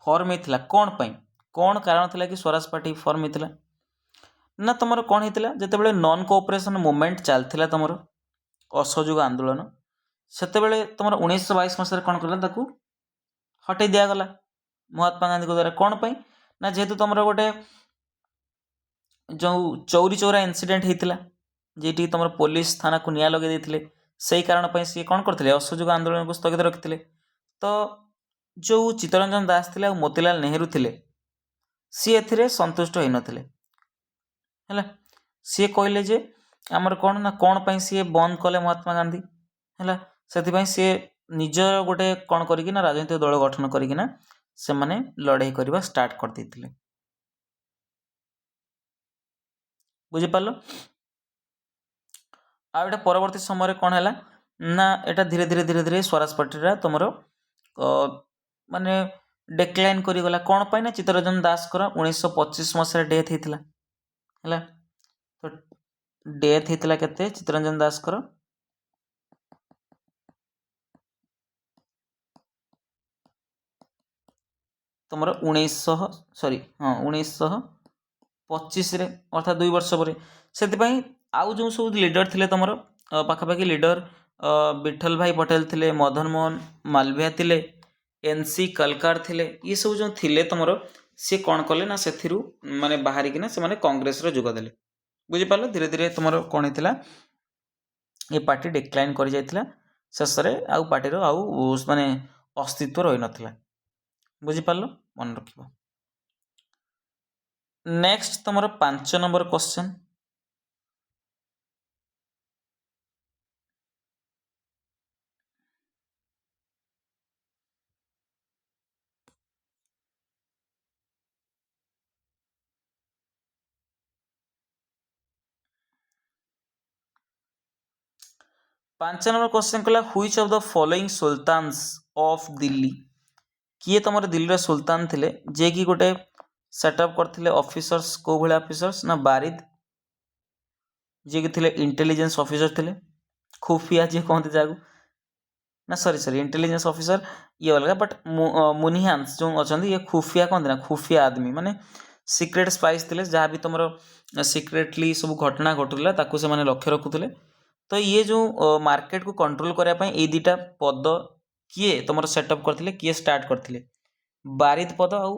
फॉर्म होता कौन पाई कौन कारण था कि स्वराज पार्टी फॉर्म होता ना तुम कौन होता जिते नॉन कोऑपरेशन मूवमेंट चलता तुम असहयोग आंदोलन ସେତେବେଳେ ତୁମର 1922 ମସିହାରେ କ'ଣ କଲା, ତାକୁ ହଟେଇ ଦିଆଗଲା ମହାତ୍ମା ଗାନ୍ଧୀଙ୍କ ଦ୍ୱାରା। କ'ଣ ପାଇଁ ନା ଯେହେତୁ ତୁମର ଗୋଟେ ଯେଉଁ ଚୌରି ଚୌରା ଇନସିଡେଣ୍ଟ ହେଇଥିଲା, ଯେଇଠିକି ତୁମର ପୋଲିସ ଥାନାକୁ ନିଆଁ ଲଗାଇ ଦେଇଥିଲେ, ସେଇ କାରଣ ପାଇଁ ସିଏ କ'ଣ କରିଥିଲେ, ଅସହଯୋଗ ଆନ୍ଦୋଳନକୁ ସ୍ଥଗିତ ରଖିଥିଲେ। ତ ଯେଉଁ ଚିତ୍ତରଞ୍ଜନ ଦାସ ଥିଲେ ଆଉ ମୋତିଲାଲ ନେହେରୁ ଥିଲେ, ସିଏ ଏଥିରେ ସନ୍ତୁଷ୍ଟ ହୋଇନଥିଲେ ହେଲା। ସିଏ କହିଲେ ଯେ ଆମର କ'ଣ ନା କ'ଣ ପାଇଁ ସିଏ ବନ୍ଦ କଲେ ମହାତ୍ମା ଗାନ୍ଧୀ ହେଲା, ସେଥିପାଇଁ ସିଏ ନିଜର ଗୋଟେ କ'ଣ କରିକିନା ରାଜନୈତିକ ଦଳ ଗଠନ କରିକିନା ସେମାନେ ଲଢ଼େଇ କରିବା ଷ୍ଟାର୍ଟ କରିଦେଇଥିଲେ। ବୁଝିପାରିଲ? ଆଉ ଏଇଟା ପରବର୍ତ୍ତୀ ସମୟରେ କ'ଣ ହେଲା ନା ଏଇଟା ଧୀରେ ଧୀରେ ସ୍ୱରାଜ ପାର୍ଟିଟା ତୁମର ମାନେ ଡେକ୍ଲାଇନ୍ କରିଗଲା। କ'ଣ ପାଇଁ ନା ଚିତ୍ତରଞ୍ଜନ ଦାସଙ୍କର 1925 ମସିହାରେ ଡେଥ୍ ହେଇଥିଲା ହେଲା। ତ ଡେଥ୍ ହେଇଥିଲା କେତେ, ଚିତ୍ତରଞ୍ଜନ ଦାସଙ୍କର ତୁମର 1925ରେ, ଅର୍ଥାତ୍ 2 ବର୍ଷ ପରେ। ସେଥିପାଇଁ ଆଉ ଯେଉଁ ସବୁ ଲିଡର ଥିଲେ ତୁମର ପାଖାପାଖି ଲିଡର ବିଠଲ ଭାଇ ପଟେଲ ଥିଲେ, ମଦନ ମୋହନ ମାଲଭିୟା ଥିଲେ, NC କଲକାର ଥିଲେ, ଇଏ ସବୁ ଯେଉଁ ଥିଲେ ତୁମର, ସିଏ କ'ଣ କଲେ ନା ସେଥିରୁ ମାନେ ବାହାରିକିନା ସେମାନେ କଂଗ୍ରେସରେ ଯୋଗ ଦେଲେ। ବୁଝିପାରିଲ? ଧୀରେ ଧୀରେ ତୁମର କ'ଣ ହେଇଥିଲା, ଏ ପାର୍ଟି ଡିକ୍ଲାଇନ୍ କରିଯାଇଥିଲା। ଶେଷରେ ଆଉ ପାର୍ଟିର ଆଉ ମାନେ ଅସ୍ତିତ୍ୱ ରହିନଥିଲା। ବୁଝିପାରିଲ? ମନେ ରଖିବ। ନେକ୍ସଟ ତୁମର 5 ନମ୍ବର କ୍ୱେଶ୍ଚନ୍। 5 ନମ୍ବର କ୍ୱେଶ୍ଚନ୍ କହିଲା which of the following sultans of Delhi. କିଏ ତୁମର ଦିଲ୍ଲୀର ସୁଲତାନ ଥିଲେ ଯିଏକି ଗୋଟେ ସେଟଅପ୍ କରିଥିଲେ ଅଫିସର୍ସ, କେଉଁ ଭଳିଆ ଅଫିସର୍ସ ନା ବାରିଦ, ଯିଏକି ଥିଲେ ଇଣ୍ଟେଲିଜେନ୍ସ ଅଫିସର ଥିଲେ, ଖୁଫିଆ ଯିଏ କହନ୍ତି ଯାହାକୁ, ନା ସରି ଇଣ୍ଟେଲିଜେନ୍ସ ଅଫିସର ଇଏ ଅଲଗା, ବଟ୍ ମୁନିହାନ୍ସ ଯେଉଁ ଅଛନ୍ତି ଇଏ ଖୁଫିଆ କହନ୍ତି ନା, ଖୁଫିଆ ଆଦମୀ ମାନେ ସିକ୍ରେଟ୍ ସ୍ପାଇସ୍ ଥିଲେ। ଯାହା ବି ତୁମର ସିକ୍ରେଟଲି ସବୁ ଘଟଣା ଘଟୁଥିଲା ତାକୁ ସେମାନେ ଲକ୍ଷ୍ୟ ରଖୁଥିଲେ। ତ ଇଏ ଯେଉଁ ମାର୍କେଟକୁ କଣ୍ଟ୍ରୋଲ କରିବା ପାଇଁ ଏଇ ଦୁଇଟା ପଦ କିଏ ତୁମର ସେଟଅପ୍ କରିଥିଲେ, କିଏ ଷ୍ଟାର୍ଟ କରିଥିଲେ, ବାରିଦ ପଦ ଆଉ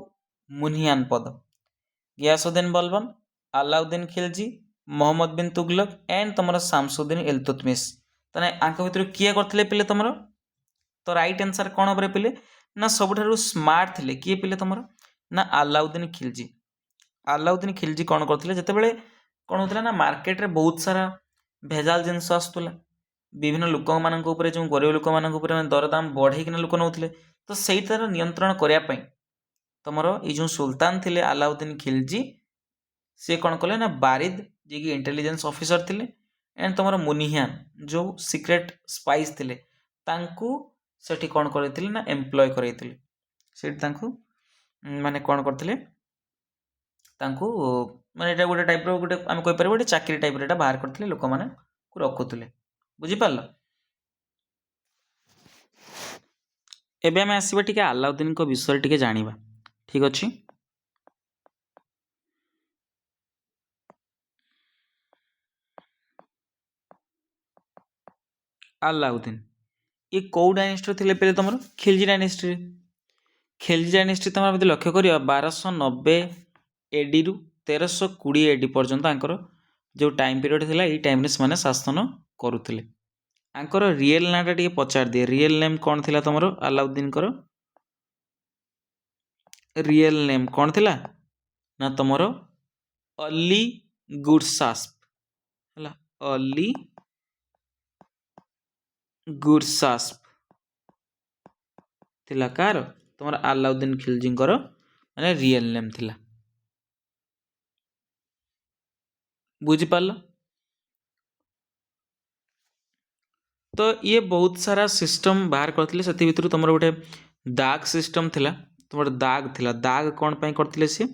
ମୁନିହାନ ପଦ। ଗିୟାସୁଦ୍ଦିନ ବଲବନ, ଆଲାଉଦ୍ଦିନ ଖିଲଜି, ମହମ୍ମଦ ବିନ ତୁଗଲକ ଏଣ୍ଡ ତୁମର ଶାମସୁଦ୍ଦିନ ଇଲତୁତମିଶ। ତାହେଲେ ଆଙ୍କ ଭିତରୁ କିଏ କରିଥିଲେ ପିଲେ ତୁମର? ତ ରାଇଟ୍ ଆନ୍ସର କ'ଣ ଭାବରେ ପିଲେ ନା ସବୁଠାରୁ ସ୍ମାର୍ଟ ଥିଲେ କିଏ ପିଲେ ତୁମର ନା ଆଲାଉଦ୍ଦିନ ଖିଲଜି। ଆଲାଉଦ୍ଦିନ ଖିଲଜି କ'ଣ କରିଥିଲେ, ଯେତେବେଳେ କ'ଣ ହେଉଥିଲା ନା ମାର୍କେଟରେ ବହୁତ ସାରା ଭେଜାଲ ଜିନିଷ ଆସୁଥିଲା, ବିଭିନ୍ନ ଲୋକମାନଙ୍କ ଉପରେ, ଯେଉଁ ଗରିବ ଲୋକମାନଙ୍କ ଉପରେ ଦରଦାମ ବଢ଼େଇକିନା ଲୋକ ନେଉଥିଲେ, ତ ସେଇଟାର ନିୟନ୍ତ୍ରଣ କରିବା ପାଇଁ ତୁମର ଏଇ ଯେଉଁ ସୁଲତାନ ଥିଲେ ଆଲାଉଦ୍ଦିନ ଖିଲଜି, ସେ କ'ଣ କଲେ ନା ବାରିଦ ଯିଏକି ଇଣ୍ଟେଲିଜେନ୍ସ ଅଫିସର ଥିଲେ ଏଣ୍ଡ ତୁମର ମୁନିହାନ ଯେଉଁ ସିକ୍ରେଟ୍ ସ୍ପାଇସ୍ ଥିଲେ, ତାଙ୍କୁ ସେଠି କ'ଣ କରିଥିଲେ ନା ଏମ୍ପ୍ଲୟ କରାଇଥିଲେ। ସେଠି ତାଙ୍କୁ ମାନେ କ'ଣ କରିଥିଲେ, ତାଙ୍କୁ ମାନେ ଏଇଟା ଗୋଟେ ଟାଇପ୍ର ଗୋଟେ ଆମେ କହିପାରିବା ଗୋଟେ ଚାକିରି ଟାଇପ୍ର ଏଇଟା ବାହାର କରିଥିଲେ, ଲୋକମାନଙ୍କୁ ରଖୁଥିଲେ। ବୁଝିପାରିଲ? ଏବେ ଆମେ ଆସିବା ଟିକେ ଆଲାଉଦ୍ଦିନଙ୍କ ବିଷୟରେ ଟିକେ ଜାଣିବା। ଠିକ୍ ଅଛି? ଆଲାଉଦ୍ଦିନ ଇଏ କେଉଁ ଡାଇନେଷ୍ଟିରେ ଥିଲେ ପିଲେ ତୁମର? ଖିଲଜି ଡାଇନେଷ୍ଟିରେ। ଖିଲଜି ଡାଇନେଷ୍ଟି ତୁମର ଯଦି ଲକ୍ଷ୍ୟ କରିବା 1290 ADରୁ 1320 AD ପର୍ଯ୍ୟନ୍ତ ତାଙ୍କର ଯେଉଁ ଟାଇମ୍ ପିରିୟଡ଼ ଥିଲା, ଏଇ ଟାଇମ୍ରେ ସେମାନେ ଶାସନ କରୁଥିଲେ। ଆଙ୍କର ରିଏଲ୍ ନାଁଟା ଟିକେ ପଚାରିଦିଏ, ରିଏଲ୍ ନେମ୍ କ'ଣ ଥିଲା ତୁମର ଆଲାଉଦ୍ଦିନଙ୍କର? ରିଏଲ୍ ନେମ୍ କ'ଣ ଥିଲା ନା ତୁମର ଅଲି ଗୁରସାସ୍ପ ହେଲା। ଅଲି ଗୁରସାସ୍ପ ଥିଲା କାହାର? ତୁମର ଆଲାଉଦ୍ଦିନ ଖିଲଜିଙ୍କର ମାନେ ରିଏଲ୍ ନେମ୍ ଥିଲା। ବୁଝିପାରିଲ? ତ ଇଏ ବହୁତ ସାରା ସିଷ୍ଟମ ବାହାର କରିଥିଲେ, ସେଥି ଭିତରୁ ତୁମର ଗୋଟେ ଦାଗ ସିଷ୍ଟମ ଥିଲା, ତୁମର ଦାଗ ଥିଲା। ଦାଗ କ'ଣ ପାଇଁ କରିଥିଲେ ସିଏ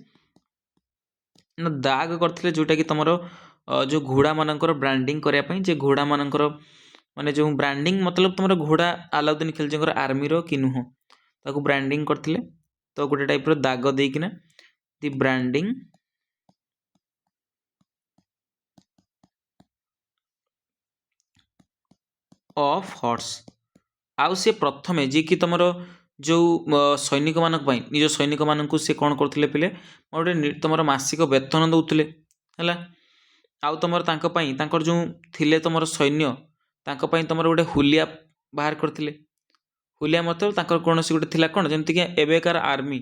ନା ଦାଗ କରିଥିଲେ ଯେଉଁଟାକି ତୁମର ଯେଉଁ ଘୋଡ଼ାମାନଙ୍କର ବ୍ରାଣ୍ଡିଂ କରିବା ପାଇଁ, ଯେ ଘୋଡ଼ାମାନଙ୍କର ମାନେ ଯେଉଁ ବ୍ରାଣ୍ଡିଂ ମତଲବ ତୁମର ଘୋଡ଼ା ଆଲାଉଦ୍ଦିନ ଖିଲଜିଙ୍କର ଆର୍ମିର କି ନୁହଁ, ତାକୁ ବ୍ରାଣ୍ଡିଂ କରିଥିଲେ। ତ ଗୋଟେ ଟାଇପ୍ର ଦାଗ ଦେଇକିନା ଦି ବ୍ରାଣ୍ଡିଂ ଅଫ୍ ହର୍ସ आउ सी प्रथमे जी कि तुम जो सैनिक मान निज सैनिक मानक सी कौन करते पिले गोटे तुम मासिक वेतन दौले है आउ तुम जो थिले तुम सैन्य तांको तुम गोटे हुलिया बाहर करते हुलिया मतलब कौन सी गोटे थिला कौन जमीक एवेकार आर्मी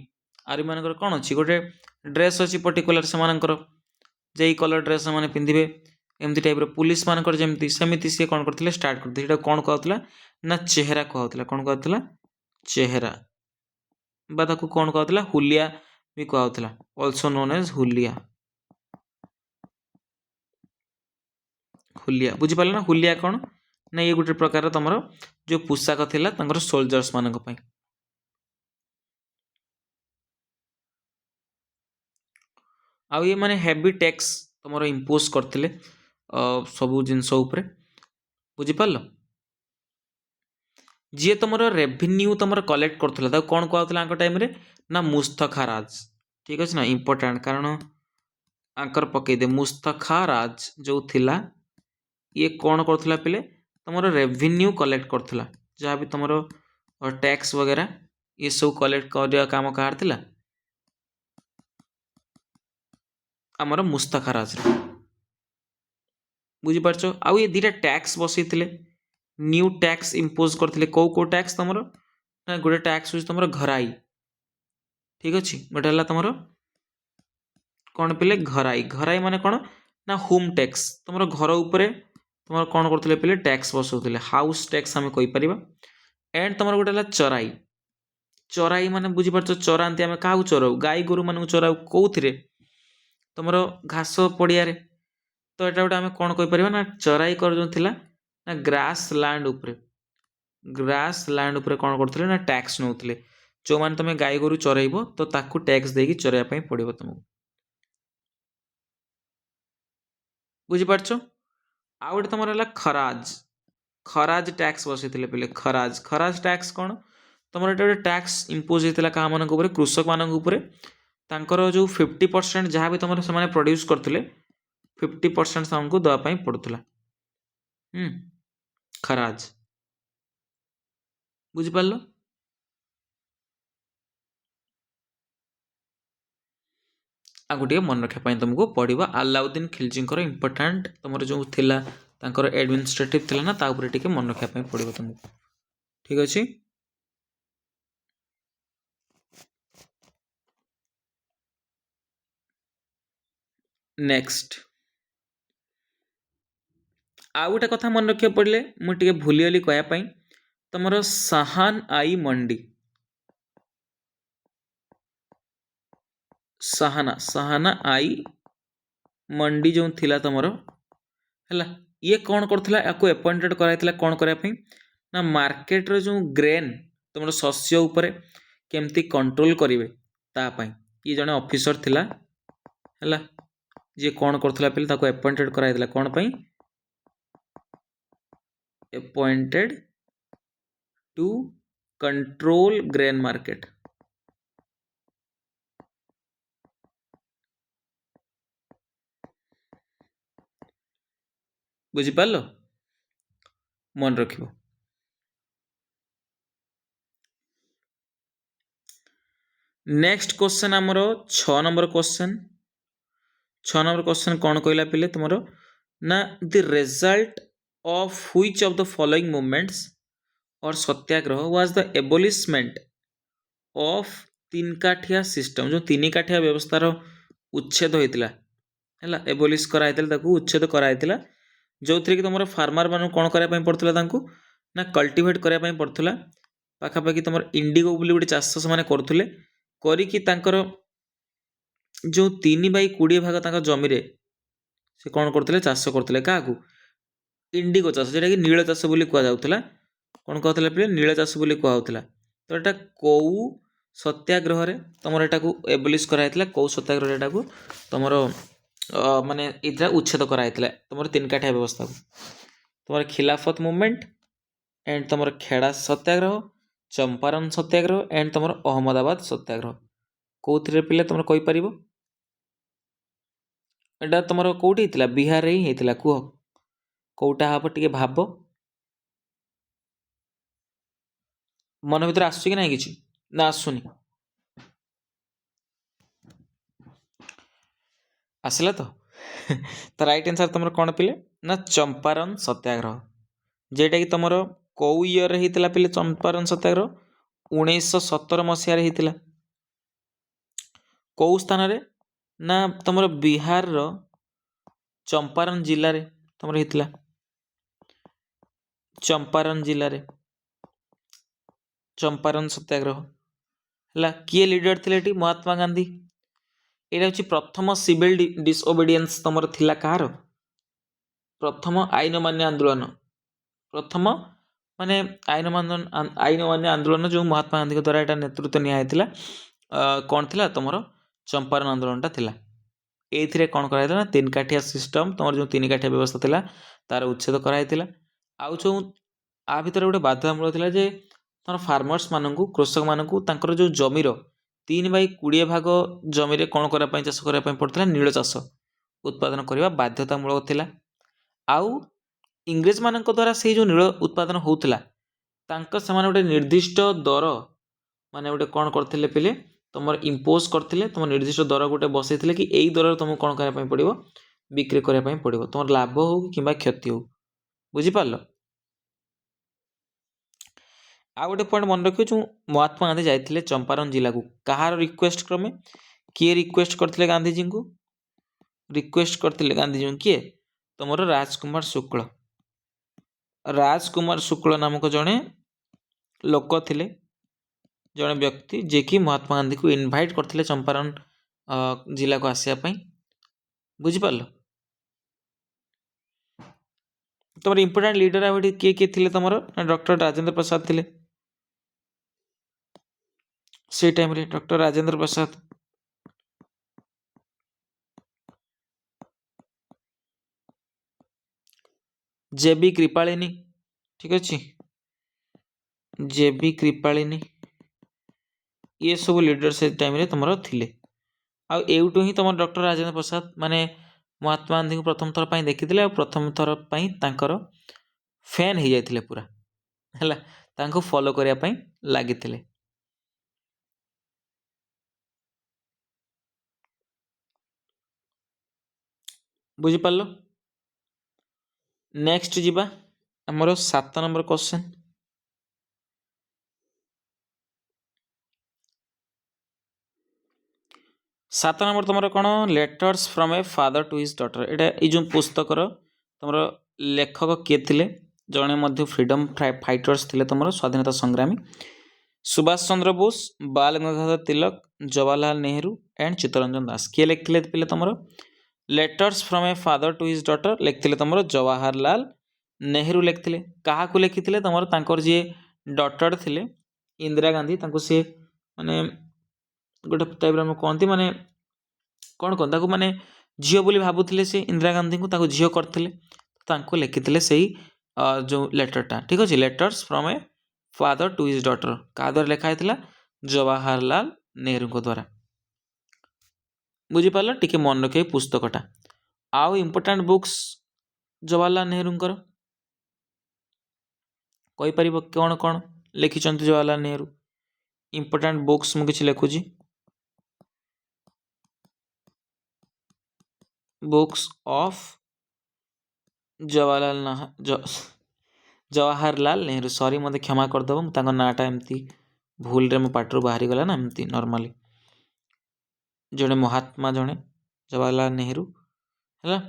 आर्मी मानक कौन अच्छी गोटे ड्रेस अच्छी पर्टिकुलर से जे कलर ड्रेस से पिंधे एमती टाइप पुलिस मानकर जमी सेमती सी कौन करते स्टार्ट करते कौन कहला ना चेहरा कहला कौन कहला चेहरा बा ताकू कौन कहला हुलिया भी कहला ऑल्सो नोन एज हुलिया हुलिया बुझिपार ना हुलिया कौन ना ये गोटे प्रकार तुम जो पोशाक थिला सोल्जर्स मानक पई आउ ये माने हेवी टैक्स तुम इम्पोज करते सबू जिनस बुझिपार जी तुम रेभिन्यू तुम कलेक्ट करूला कौन कहला टाइम ना मुस्तखाराज ठीक अच्छे ना इम्पोर्टाट कारण आंकर पकईदे मुस्तखाराज जो थिला ये कौन करूला पिले तुम रेभिन्यू कलेक्ट करूला जहाँ भी तुम टैक्स वगैरह ये सब कलेक्ट कर काम कहार थिला आमर मुस्तखाराज बुझिपार आउ ये दुटा टैक्स बसई न्यू टैक्स इम्पोज करते कौ कौ टैक्स तुम ना गोटे टैक्स हूँ तुम घराई ठीक अच्छे गोटे है तुम कौन पिले घराई घराई माने कौन ना होम टैक्स तुम घर उपरे तुम कौन करते पिले टैक्स बसाऊे हाउस टैक्स आम कहीपर एंड तुम गोटे है चराई चराई माने बुझीपार चराती आम क्या चराऊ गाई गोरु मान चराऊ कौन तुम घास पड़िया तो यहाँ गोटे आम कौन कहीपर ना चराई कर जो थिला ना ग्रास लैंड उपरे कौन करते ना टैक्स नौले जो मैंने तुम गाई गोरु चरइब तो ताकू टैक्स देकी चरवाई पड़ो तुमको बुझीपार आउ गोटे तुम है खराज खराज टैक्स बसई पे खराज खराज टैक्स कौन तुम गोटे टैक्स इम्पोज होता क्या मान कृषक मान जो 50% जहाँ भी तुम से प्रोड्यूस करते 50% को दवाई पड़ूला खराज बुझिपार आगु टे मन रखापी तुमको पढ़ा अलाउद्दीन खिलजी इंपोर्टाट तुम जो थिला एडमिनिस्ट्रेटिव थिला ना ताऊपर टे मन रखापी पड़ो तुमको ठीक अच्छे नेक्स्ट आउ गोटे कथा मन रखा पड़े मुझे भूलीगली कहवाई तुम साहान आई मंडी साहाना साहाना आई मंडी जो थिला तुम है ये कौन करथिला याको अपॉइंटेड कराइथिला कौन करने ना मार्केट रो जो ग्रेन तुम शस्य उपरे केमती कंट्रोल करेंगे तापाई ये जड़े ऑफिसर थिला है जी कौन करथिला पिले ताको अपॉइंटेड कराइथिला कौन पई appointed to control grain market बुझिपार मन रख नेक्स्ट क्वेश्चन आमर 6 नंबर क्वेश्चन 6 नंबर क्वेश्चन कौन कहला पिले तुम ना the result of which of the following movements और सत्याग्रह वाज द एबोलिशमेंट ऑफ तीन काठिया सिस्टम जो तीन काठिया व्यवस्थार उच्छेद होता है एबोलिश कराइला उच्छेद कराइला जो थी कि तुम फार्मर मान कौन करने पड़ता ना कल्टिवेट करने पड़ता पाखापाखि तुम इंडिगो बोली गोटे चाष से करुले कर जो 3/20 भाग जमी से कौन करते चाष करते क्या इंडिगो चाष जोटा कि नील चाष बोली कहला कौन कहते पे नील चाष बोली कहला तो यहाँ कौ सत्याग्रह तुम यहाँ एबोलिश कराइला कौ सत्याग्रह यहाँ तुम माने इधर उच्छेद कराइला तुम तीन काठिया व्यवस्था को तुम खिलाफत मूवमेंट एंड तुम खेड़ा सत्याग्रह चंपारण सत्याग्रह एंड तुम अहमदाबाद सत्याग्रह कौन पिले तुम कहीपर एटा तुम कौटी होता बिहार ही होता कह कौटा हम टे भाव मन भीतर आसुची कि नहीं किसी ना आसुनी आसला तो तो राइट आंसर तुम कौन पिले ना चंपारण सत्याग्रह जेटा कि तुम कौ इयर होता पिले चंपारण सत्याग्रह 1917 मसीह होता कौ स्थान रे ना तुम बिहार रो चंपारण जिले रे तुम होता चंपारण जिले रे चंपारण सत्याग्रह है किए लीडर थे महात्मा गांधी यहाँ हूँ प्रथम सिविल डिसओबीडियंस तुम थिला कहार प्रथम आईन मान्य आंदोलन प्रथम माने आईन मान्य आंदोलन जो महात्मा गांधी द्वारा यहाँ नेतृत्व निया कौन थी तुम चंपारण आंदोलनटा थिला ये कौन कराइला ना तीन काठिया सिस्टम तुम जो तीन काठिया व्यवस्था थिला तार उच्छेद कराइला आउ जो आ भितर गोटे बाध्यतामूलक थिला जे तुम फार्मर्स मानू कृषक मानू जो जमीर 3/20 भाग जमी कौन करने चाष करने पड़ता नील चाष उत्पादन करने बाध्यतामूलक थिला आउ इंग्रेज मान द्वारा से जो नील उत्पादन होता से गोटे निर्दिष्ट दर माने गोटे कौन करते पिले तुम इम्पोज करते तुम निर्दिष्ट दर गोटे बसई कि यही दर तुमको कौन करने पड़ो बिक्री करने पड़ो तुम लाभ हो कि क्षति हो बुझिपार आ गोटे पॉइंट मन रखियो जो महात्मा गांधी जाते चंपारण जिला को कहार रिक्वेस्ट क्रमे किए रिक्वेस्ट करते गांधी जी को रिक्वेस्ट करते गांधी जी किए तुम राजकुमार शुक्ल नामक जड़े लोक थिले जड़े व्यक्ति जे कि महात्मा गांधी को इनवाइट करते चंपारण जिला को आसापी बुझिपार तुम इंपोर्टाट लीडर आ किए किए थे तुम डॉक्टर राजेंद्र प्रसाद थे से टाइम रे डॉक्टर राजेंद्र प्रसाद जेबी कृपालिनी ठीक अच्छे जेबी कृपालिनी ये सब लीडर से टाइम रे तुम थिले आउटू ही तुम डॉक्टर राजेंद्र प्रसाद माने महात्मा गांधी को प्रथम थर पर देखी प्रथम थर पर फैन हो जाते पूरा है फॉलो करने लगी बुझिपार नेक्स्ट जीवा आमर 7 नंबर क्वेश्चन 7 नंबर तुम कौन letters from a father to his daughter ये जो पुस्तकर तुम लेखक किए थे जड़े मध्य फ्रीडम फाइटर्स थे तुम स्वाधीनता संग्रामी सुभाष चंद्र बोस बाल गंगाधर तिलक जवाहरलाल नेहरू एंड चित्तरंजन दास किए लिखते पे तुम letters from a father to his daughter लिखते तुम जवाहरलाल नेहरू लिखते क्या लिखी तुम जी डॉटर थे इंदिरा गांधी सी माने गोटे टाइप कहती माने कौन कहते माने झील बोली भावुले से इंदिरा गांधी को झील करते लिखी से जो लेटरटा ठीक अच्छे letters from a father to his daughter क्या द्वारा लिखाई जवाहरलाल नेहरू द्वारा बुझिपार टी मन रखिए पुस्तकटा आउ इम्पोर्टाट बुक्स जवाहरलाल नेहरू कहीपर कौन कौन लिखिं जवाहरलाल नेहरू इम्पोर्टाट बुक्स मुझे लिखुची books of Jawaharlal Nehru sorry मत क्षमा करदेव नाटा एमती भूल रे मो पाटरू बाहरी गला ना एमती नॉर्मली जड़े महात्मा जड़े जवाहरलाल नेहरू है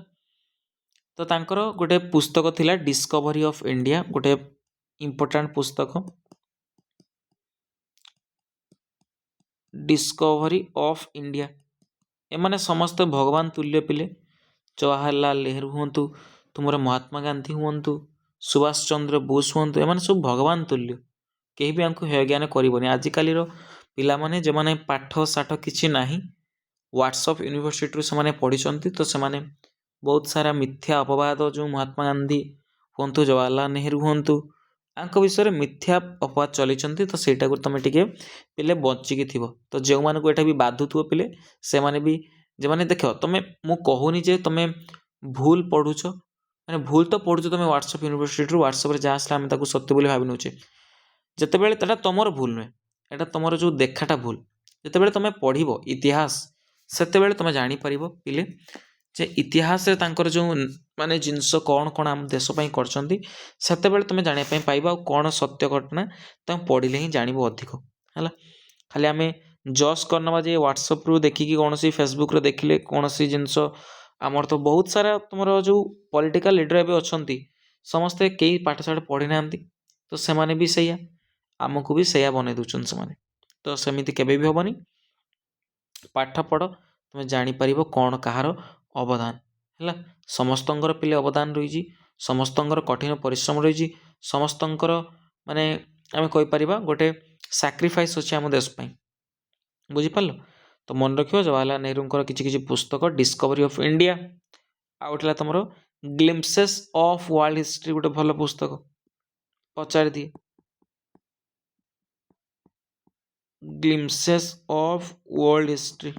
तो तांकर गोटे पुस्तक थिला डिस्कवरी ऑफ इंडिया गोटे इम्पोर्टाट पुस्तक डिस्कवरी ऑफ इंडिया एमाने समस्त भगवान तुल्य पिले जवाहरलाल नेहरू हूँ तुम महात्मा गांधी हूँ सुभाष चंद्र बोस हूँ एम सब भगवान तुल्य कहीं भी हमको हेय ज्ञान करनी आजिकल पिला माने जो माने पाठ साठ किसी ना व्हाट्सअप यूनिवर्सिटी से पढ़ी तो से बहुत सारा मिथ्या अपवाद जो महात्मा गांधी हूँ जवाहरलाल नेहरू हूँ विषय मिथ्या अपवाद चली तो सहीटा तुम टे पिले बचिकी थी तो जो मानक यहाँ भी बाधुव पिले से माने भी जो मैंने देख तुम मु कहूनी जे तुम भूल पढ़ुच मैंने भूल तो पढ़ुच तुम व्हाट्सअप यूनिवर्सिटी व्हाट्सअप जहाँ आसला आम सत्य बोली भावी नौचे ଯେତେବେଳେ ଏଟା ତମର ଭୁଲ ନୁହେଁ, ଏଟା ତମର ଯେଉଁ ଦେଖାଟା ଭୁଲ। ଯେତେବେଳେ ତମେ ପଢ଼ିବ ଇତିହାସ ସେତେବେଳେ ତମେ ଜାଣିପାରିବ ପିଲେ ଯେ ଇତିହାସରେ ତାଙ୍କର ଯେଉଁ ମାନେ ଜିନିଷ କ'ଣ କ'ଣ ଆମ ଦେଶ ପାଇଁ କରିଛନ୍ତି ସେତେବେଳେ ତମେ ଜାଣିବା ପାଇଁ ପାଇବ। ଆଉ କ'ଣ ସତ୍ୟ ଘଟଣା ତମେ ପଢ଼ିଲେ ହିଁ ଜାଣିବ ଅଧିକ ହେଲା। ଖାଲି ଆମେ ଜଜ୍ କରିନେବା ଯେ ହ୍ୱାଟ୍ସଆପ୍ରୁ ଦେଖିକି କୌଣସି ଫେସବୁକ୍ରେ ଦେଖିଲେ କୌଣସି ଜିନିଷ। ଆମର ତ ବହୁତ ସାରା ତୁମର ଯେଉଁ ପଲିଟିକାଲ ଲିଡର ଏବେ ଅଛନ୍ତି ସମସ୍ତେ କେହି ପାଠଶାଠ ପଢ଼ି ନାହାନ୍ତି, ତ ସେମାନେ ବି ସେଇଆ ଆମକୁ ବି ସେଇଆ ବନେଇ ଦେଉଛନ୍ତି ସେମାନେ। ତ ସେମିତି କେବେ ବି ହେବନି। ପାଠ ପଢ଼, ତୁମେ ଜାଣିପାରିବ କ'ଣ କାହାର ଅବଦାନ ହେଲା। ସମସ୍ତଙ୍କର ପିଲେ ଅବଦାନ ରହିଛି, ସମସ୍ତଙ୍କର କଠିନ ପରିଶ୍ରମ ରହିଛି, ସମସ୍ତଙ୍କର ମାନେ ଆମେ କହିପାରିବା ଗୋଟେ ସାକ୍ରିଫାଇସ୍ ଅଛି ଆମ ଦେଶ ପାଇଁ। ବୁଝିପାରିଲ? ତ ମନେ ରଖିବ ଜବାହରଲାଲ ନେହେରୁଙ୍କର କିଛି କିଛି ପୁସ୍ତକ, ଡିସ୍କଭରି ଅଫ୍ ଇଣ୍ଡିଆ, ଆଉ ଗୋଟେ ହେଲା ତମର ଗ୍ଲିମ୍ପସେସ୍ ଅଫ୍ ୱାର୍ଲଡ ହିଷ୍ଟ୍ରି, ଗୋଟେ ଭଲ ପୁସ୍ତକ ପଚାରିଦିଏ। Glimpses of world history.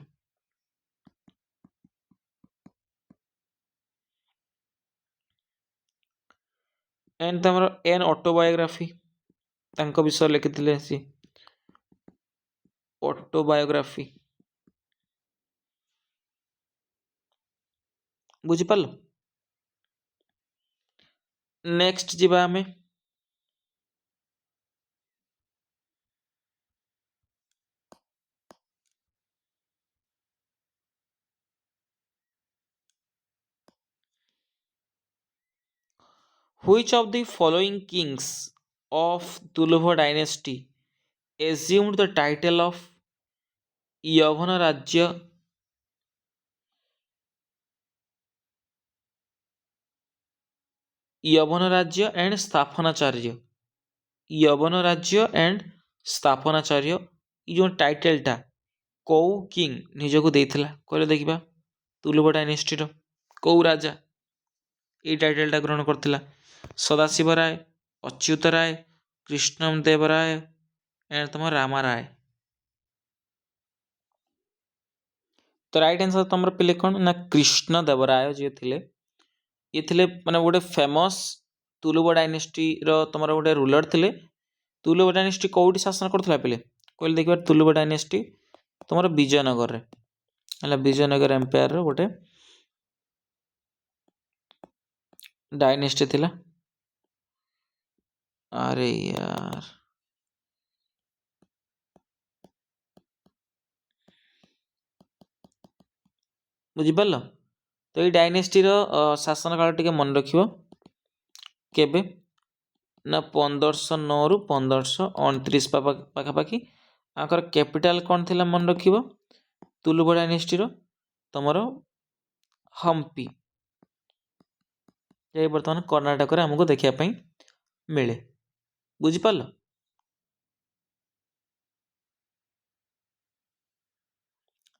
And ତମର ଏନ୍ ଅଟୋବାୟୋଗ୍ରାଫି, ତାଙ୍କ ବିଷୟରେ ଲେଖିଥିଲେ ସିଏ ଅଟୋବାୟୋଗ୍ରାଫି। ବୁଝିପାରିଲ? ନେକ୍ସଟ ଯିବା ଆମେ Which of the following kings of Tulava dynasty assumed the title of Yavana Rajya and Sthapanacharya? यवन राज्य एंड स्थापनाचार्य ये टाइटलटा कौ किंग निजको देइथिला कहले देखिबा? तुलुव डायनेस्टी रो कौ राजा ये टाइटलटा ग्रहण करथिला? सदाशिव राय, अच्युत राय, कृष्णदेव राय एंड तुम रामा राय। तो राइट आंसर तुम पिले कौन ना कृष्णदेवराय जी थिले। ये थिले माने गोटे फेमस तुलुव डायनेस्टी रो तुम गोटे रूलर थिले। तुलुव डायनेस्टी कौटी शासन करथिला पिले कहले देखिबा? तुलुव डायनेस्टी तुम विजयनगर रे है, विजयनगर एम्पायर रो गोटे डायनेस्टी थिला। अरे यार बुझिपार? तो ये डायनेस्टी रो शासन काल टिके मन रखियो केबे ना 1509 रु 1529 पाखापाखि। आकर कैपिटल कौन थिला मन रखियो? तुलुव डायनेस्टी रो तुमर हम्पी, ये बर्तमान कर्णाटक रे हमको देखिया पई मिले। बुझिपार?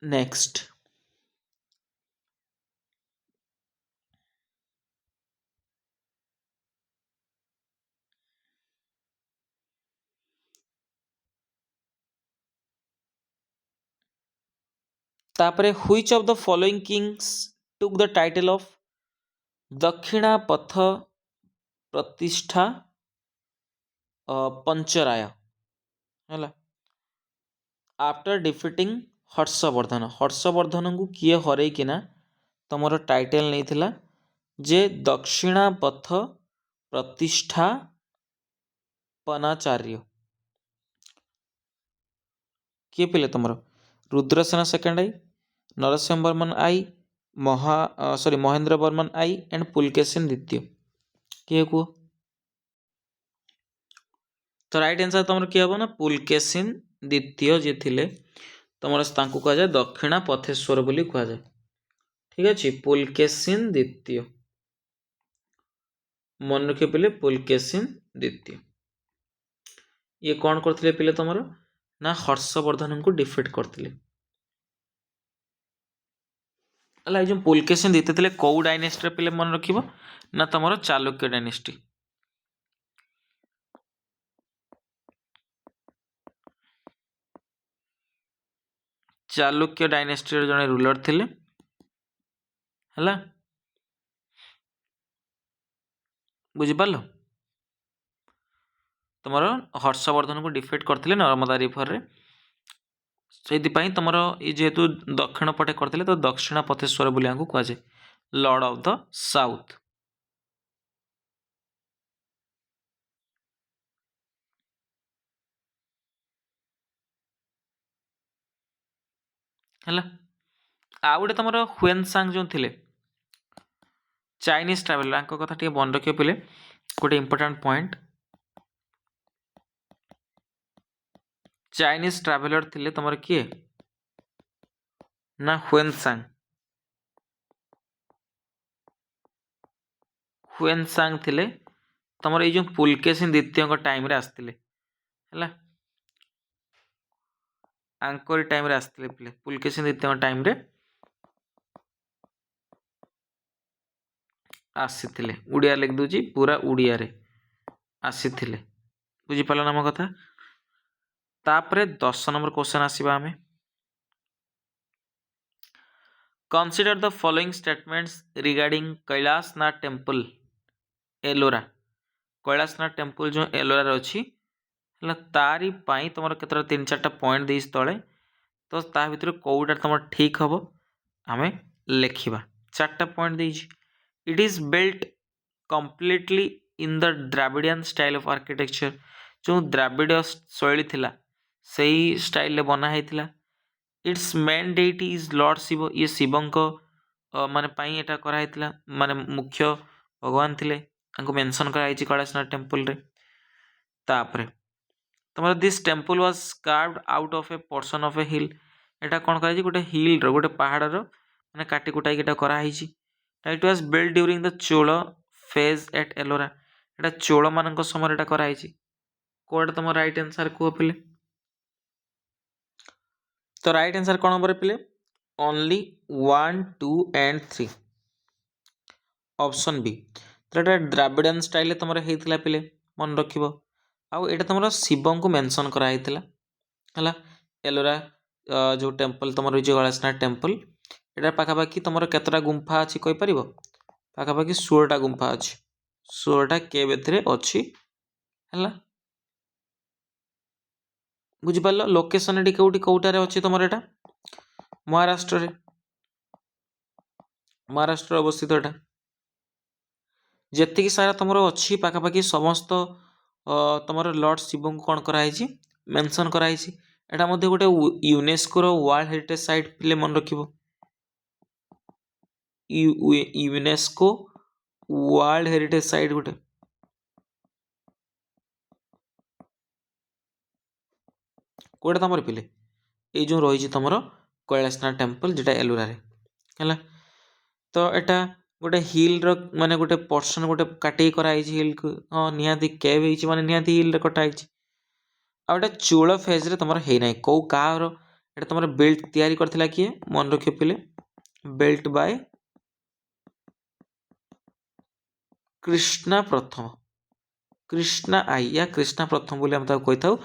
नेक्स्ट तापरे which of the following Kings took the title of दक्षिणा पथ प्रतिष्ठा पंचराय है आफ्टर डिफिटिंग हर्षवर्धन? हर्षवर्धन को किए हरई किना तुमर टाइटल नहीं थिला जे दक्षिणा पथ प्रतिष्ठा पनाचार्य? किए पिले तुमर? Rudrasena second I, Narasimha Varman I, Mahendra Varman I and Pulakeshin द्वितीय। किए कुह? तो राइट आंसर तुम किए हम ना पुलकेशिन द्वितीय जी थिले तुम कह जाए दक्षिणा पथेश्वर बोली कह जाए। ठीक अच्छे, पुलकेशिन द्वितीय मन रखिए पिले, पुलकेशिन द्वितीय। ये कौन करथिले पिले तुमर ना हर्षवर्धन को डिफिट करथिले। अला जो पुलकेशिन द्वितीय थिले कौ डायनेस्टी पिले मन रखिबो ना तुमर चालुक्य डायनेस्टी। चालुक्य डायनेस्टी रो जने रूलर थिले हला। बुझिपारलो? तुम हर्षवर्धन को डिफिट करते नर्मदा रिवर रे से तुम ये जेहेतु दक्षिण पटे करते तो दक्षिण पथेश्वर बोली कहुए लॉर्ड ऑफ द साउथ। है आउ गोटे तुम हुएनसांग जो थे चाइनीज ट्रावेलर कथा टे मन रखिए पे गोटे इंपोर्टाट पॉइंट चाइनीज ट्रावेलर थे तुम किए ना हुएनसांग। हुएनसांग थे तुम ये पुलकेशिन द्वितीय टाइम रे आसते है आंकोर टाइम रे आसते पुलकेशिन द्वितीय टाइम रे आसी उड़िया लिख दूची पूरा उड़िया रे आसी बुझीपाल ना मो कथा। तापरे 10 नंबर क्वेश्चन आसीबा आमे consider the following statements regarding Kailashnath temple Ellora. Kailashnath temple जो एलोरा रे अछि हला तारी पाई तुम केतरा 3-4टा पॉइंट देइस तळे तो ता भितर कोउटा तुम ठीक हबो आमे लेखिबा 4टा पॉइंट देइछि। It is built completely in the Dravidian style of architecture जो द्राविड़ शैली थिला सही स्टाइल बना हेतिला। Its main deity is lord Shiva ये शिवंक माने पाई एटा करा हेतिला माने मुख्य भगवान थिले तांको मेंशन करा हेछि कैलाशनाथ टेम्पल रे। तापरे तुम this temple was carved out of a portion of a hill एटा कोन करा गोटे हिल रो गोटे पहाड़ रो माने काटी कुटाई एटा करा हेछि। It was built during the Chola phase at Ellora एटा चोल मानक समय एटा करा हेछि। कोड तुम राइट आंसर को पिले तो राइट आंसर कौन हम पिले ओनली 1 2 एंड 3 ऑप्शन बी तो द्राविडियन स्टाइल तुम होता पिले मन रख आउ तुम शिव को मेंशन कराइला है एलोरा जो टेम्पल तुम कैलाशनाथ टेम्पल यहाँ पाखापाखि तुम केतटा गुंफा अच्छी कहीपर पाखापाखि 16टा गुंफा अच्छी 16टा केव एथिरे अच्छी है बुझिपार लोकेशन एटी कौटी कौटारे अच्छी तुम एटा महाराष्ट्र रे महाराष्ट्र अवस्थित एटा जेतिकी सारा तुम अच्छी पाखापाखि समस्त तुम लॉर्ड शिव को कौन कराई मेंशन कराई एटा मध्य गोटे यूनेस्को रो वर्ल्ड हेरिटेज साइट पिले मन रखिबो यूनेस्को वर्ल्ड हेरिटेज साइट गोटे कोटा तुम पिले ये जो रही तुम कैलाशनाथ टेम्पल जेटा एलोरा रे है तो एटा गोटे हिल रो माने गोटे पोर्शन गोटे काटी कराई हिल को हाँ निहाती केव होइछि माने निहाती हिल रे कटाई आ गोटे चोल फेज रे तुम है ना कौ कार एटा तुम बेल्ट तैयारी करथिला किए मन रखियो पिले बेल्ट बाय कृष्णा प्रथम कृष्णा आई या कृष्णा प्रथम बोली हम कही था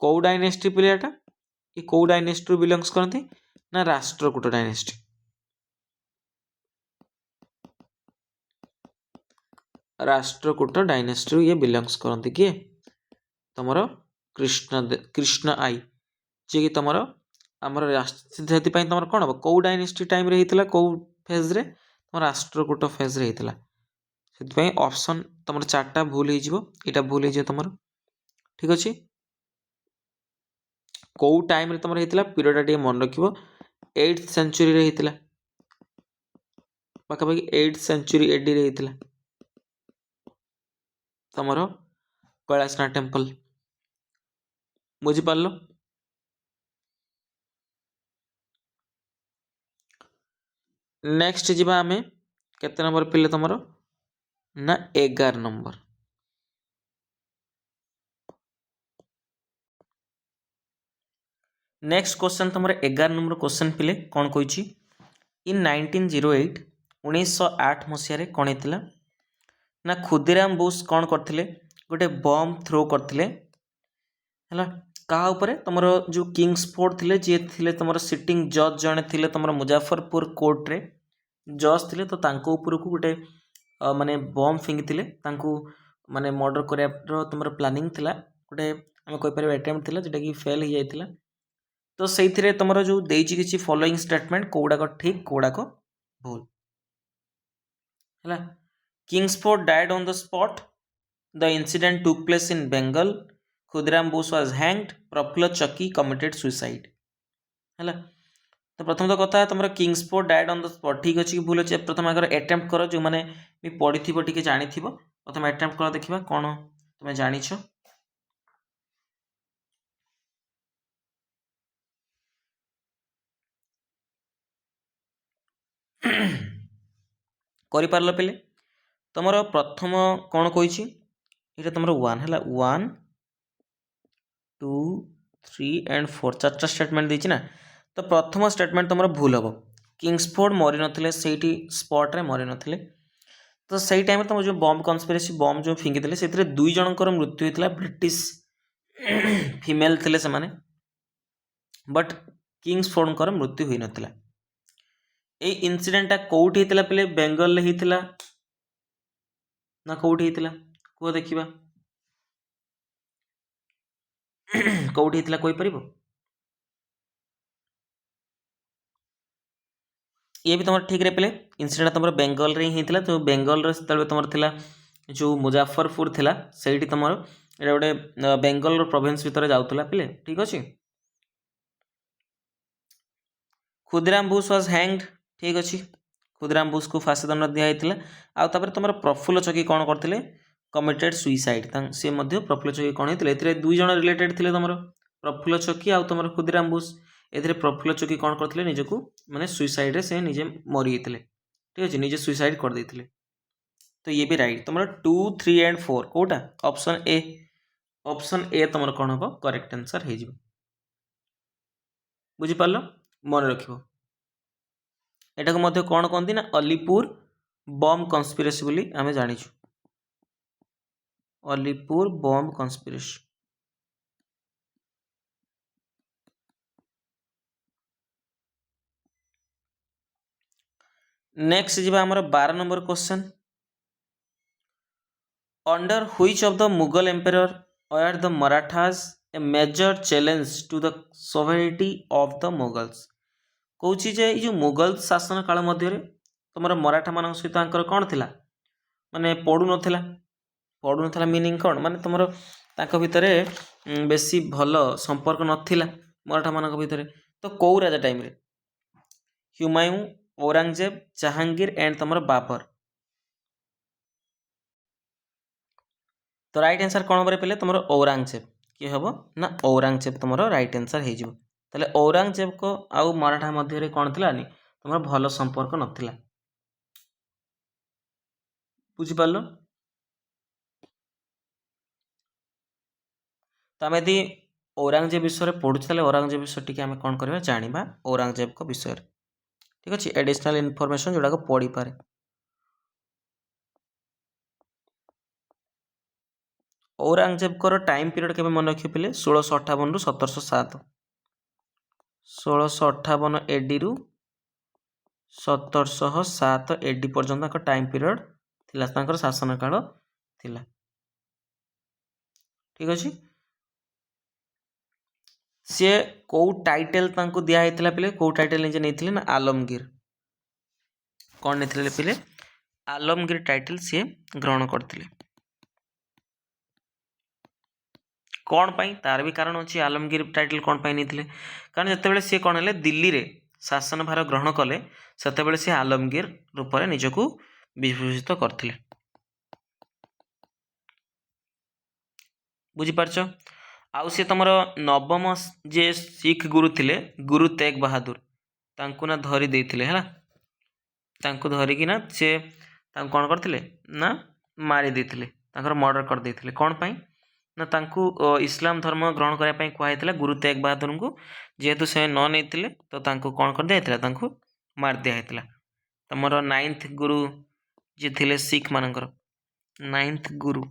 कौ डायनेस्टी पिले एटा ये कौ डायनेस्टी बिलंग्स करती ना राष्ट्रकूट डायनेस्टी राष्ट्रकूट डायनेस्टी ये बिलंग्स करती किए तुम कृष्ण आई जी कि तुम आमर से तुम कौन हम कौ डायनेस्टी टाइम रे होता कौ फेज रे तुम राष्ट्रकूट फेज रे होता से ऑप्शन तुम 4टा भूल हो भूल हो तुम ठीक अच्छे कौ टाइम रे तुम होता पीरियड टे मन रख 8th सेंचुरी रे होता पाखापाखि 8th सेंचुरी एडी रे होता तुम कैलाशनाथ टेम्पल बुझीपार नेक्स्ट जीवा आमे केते नंबर पिले तुम ना 11 नंबर नेक्स्ट क्वेश्चन तुम 11 नंबर क्वेश्चन पिले कौन कही इन 1908 1908 मसीह कौन होता ना खुदीराम बोस कौन करते गोटे बम थ्रो करते है कहा उपरे तुम जो किंग्स फोर्ट थे जी थे तुम सिटिंग जज जड़े थे तुम मुजाफरपुर कोर्ट रे जज थे तो तांको उपरकू गोटे माने बम फिंगी माने मर्डर कर तुम प्लानिंग थिला गोटे आम कहीपर अटेम्प्ट थिला जोटा कि फेल हो जाइथिला। तो से तुम जो देछि किछि फॉलोइंग स्टेटमेंट कौड़ाक ठीक कौड़ाक भूल है। Kingsford died on the spot, the incident took place in Bengal, Khudiram Bose was hanged, Prafulla Chaki committed suicide है। तो प्रथम तो कथा तुम Kingsford died on the spot ठीक अच्छे कि भूल अच्छे प्रथम आगे अटेम्प्ट कर जो मैंने भी पढ़ी टी जानी प्रथम अटेम्प्ट कर देखा कौन तुम जाच कर पार पे तुम प्रथम कौन कही ये तुम 1 है 1 2 3 एंड 4 चार्टा स्टेटमेंट देती ना। तो प्रथम स्टेटमेंट तुम भूल हम किंग्सफोर्ड मरी नथिले से स्पॉट्रे मरी नथिले। तो सही टाइम तुम जो बॉम्ब कन्स्पिरेसी बॉम्ब जो फिंगी से दुई जनकर मृत्यु होता ब्रिटिश फिमेल थे से बट किंग्सफोर्ड मृत्यु हो नाला। ये इनसीडेंटा कौटी होता पे बेंगल होता ना कौटी होता कह देखा कौटी होता कहीपर ये भी तुम ठीक पे इनसीडेंट तुम बेंगल रे ही होता। तो बेंगल से तुम जो मुजाफरपुर थिला से तुम गोटे बेंगल प्रोविंस भितर जाऊला पे ठीक अच्छे। खुदराम बोस वाज हैंग्ड ठीक अच्छे खुदराम बोस को फांसी दंड दिखाई आउे तुम प्रफुल्ल चकी कौन करते कमिटेड सुइसाइड सी प्रफुल्ल चकी कौन होते ए दुई जन रिलेटेड थे तुम प्रफुल्ल चकी आउ तुम खुदराम बोस ए प्रफुल्ल चकी कौन करते निजक मैंने सुइसाइड से निजे मरी जाते ठीक अच्छे निजे सुइसाइड कर देते। तो ये भी राइट तुम 2 3 एंड 4 कौटा ऑप्शन ए तुम कौन हम करेक्ट आंसर हो बुझिपार मन रख एटा को कौन कहती ना अलीपुर बम कन्स्पिरेसी बोली आमे जानिछु अलीपुर बम कन्स्पिरेसी। नेक्स्ट जी आमर 12 number question under which of the Mughal empire were the Marathas a major challenge to the sovereignty of the Mughals कौन जे जो मुगल शासन काल मध्य तुम मराठा मान सहित कौन थी माने पड़ू नाला मीनिंग कौन माने तुम भितर बेसी भल संपर्क नाला मराठा मान भितर। तो कौ राजा टाइम रे हुमायूं औरंगजेब जहांगीर एंड तुम बाबर। तो राइट आंसर कौन हम पे तुम औरंगजेब किए हम ना औरंगजेब तुम राइट आंसर हो औरंगजेब को आउ मराठा मध्य कौन थी तुम भल संपर्क नाला बुझिपार। तो आम यदि औरंगजेब विषय में पढ़ुचे औरंगजेब विषय टी आम कौन करवा जाना औरंगजेब विषय ठीक अच्छे एडिशनल इनफॉरमेशन जोड़ा पढ़ी पारे। औरंगजेब टाइम पीरियड के मन रखिए पे 1658 रु 1707 1658 एडी रु 1707 एडी पर्यंत टाइम पीरियड थिला शासन काल थिला ठीक अच्छे। सी कौ टाइटल दिखाई पे कौ टाइटल निजे नहीं ना आलमगीर कौन नहीं पे आलमगीर टाइटल सी ग्रहण करते कौन पाई तार भी कारण अच्छी आलमगीर टाइटल कौन पाई नहीं कारण जिते सी कौन है दिल्ली रे शासन भार ग्रहण कले से सी आलमगीर रूप में निजक विभूषित करते बुझीपार। आउ सी तुम नवम जे सिख गुरु थे गुरु तेग बहादुर तांकु ना धरी देते है तांकु धरिकी ना सी कौन करते ना मारी देते मर्डर कर देते कौन पाई ना तांकु इस्लाम धर्म ग्रहण करने कहला गुरु तेग बहादुर को जेहेतु से न नहीं तो तांकु कौन कर दिया तांकु मार दिया। तुम 9th गुरु जी थे सिख मानकर 9th गुरु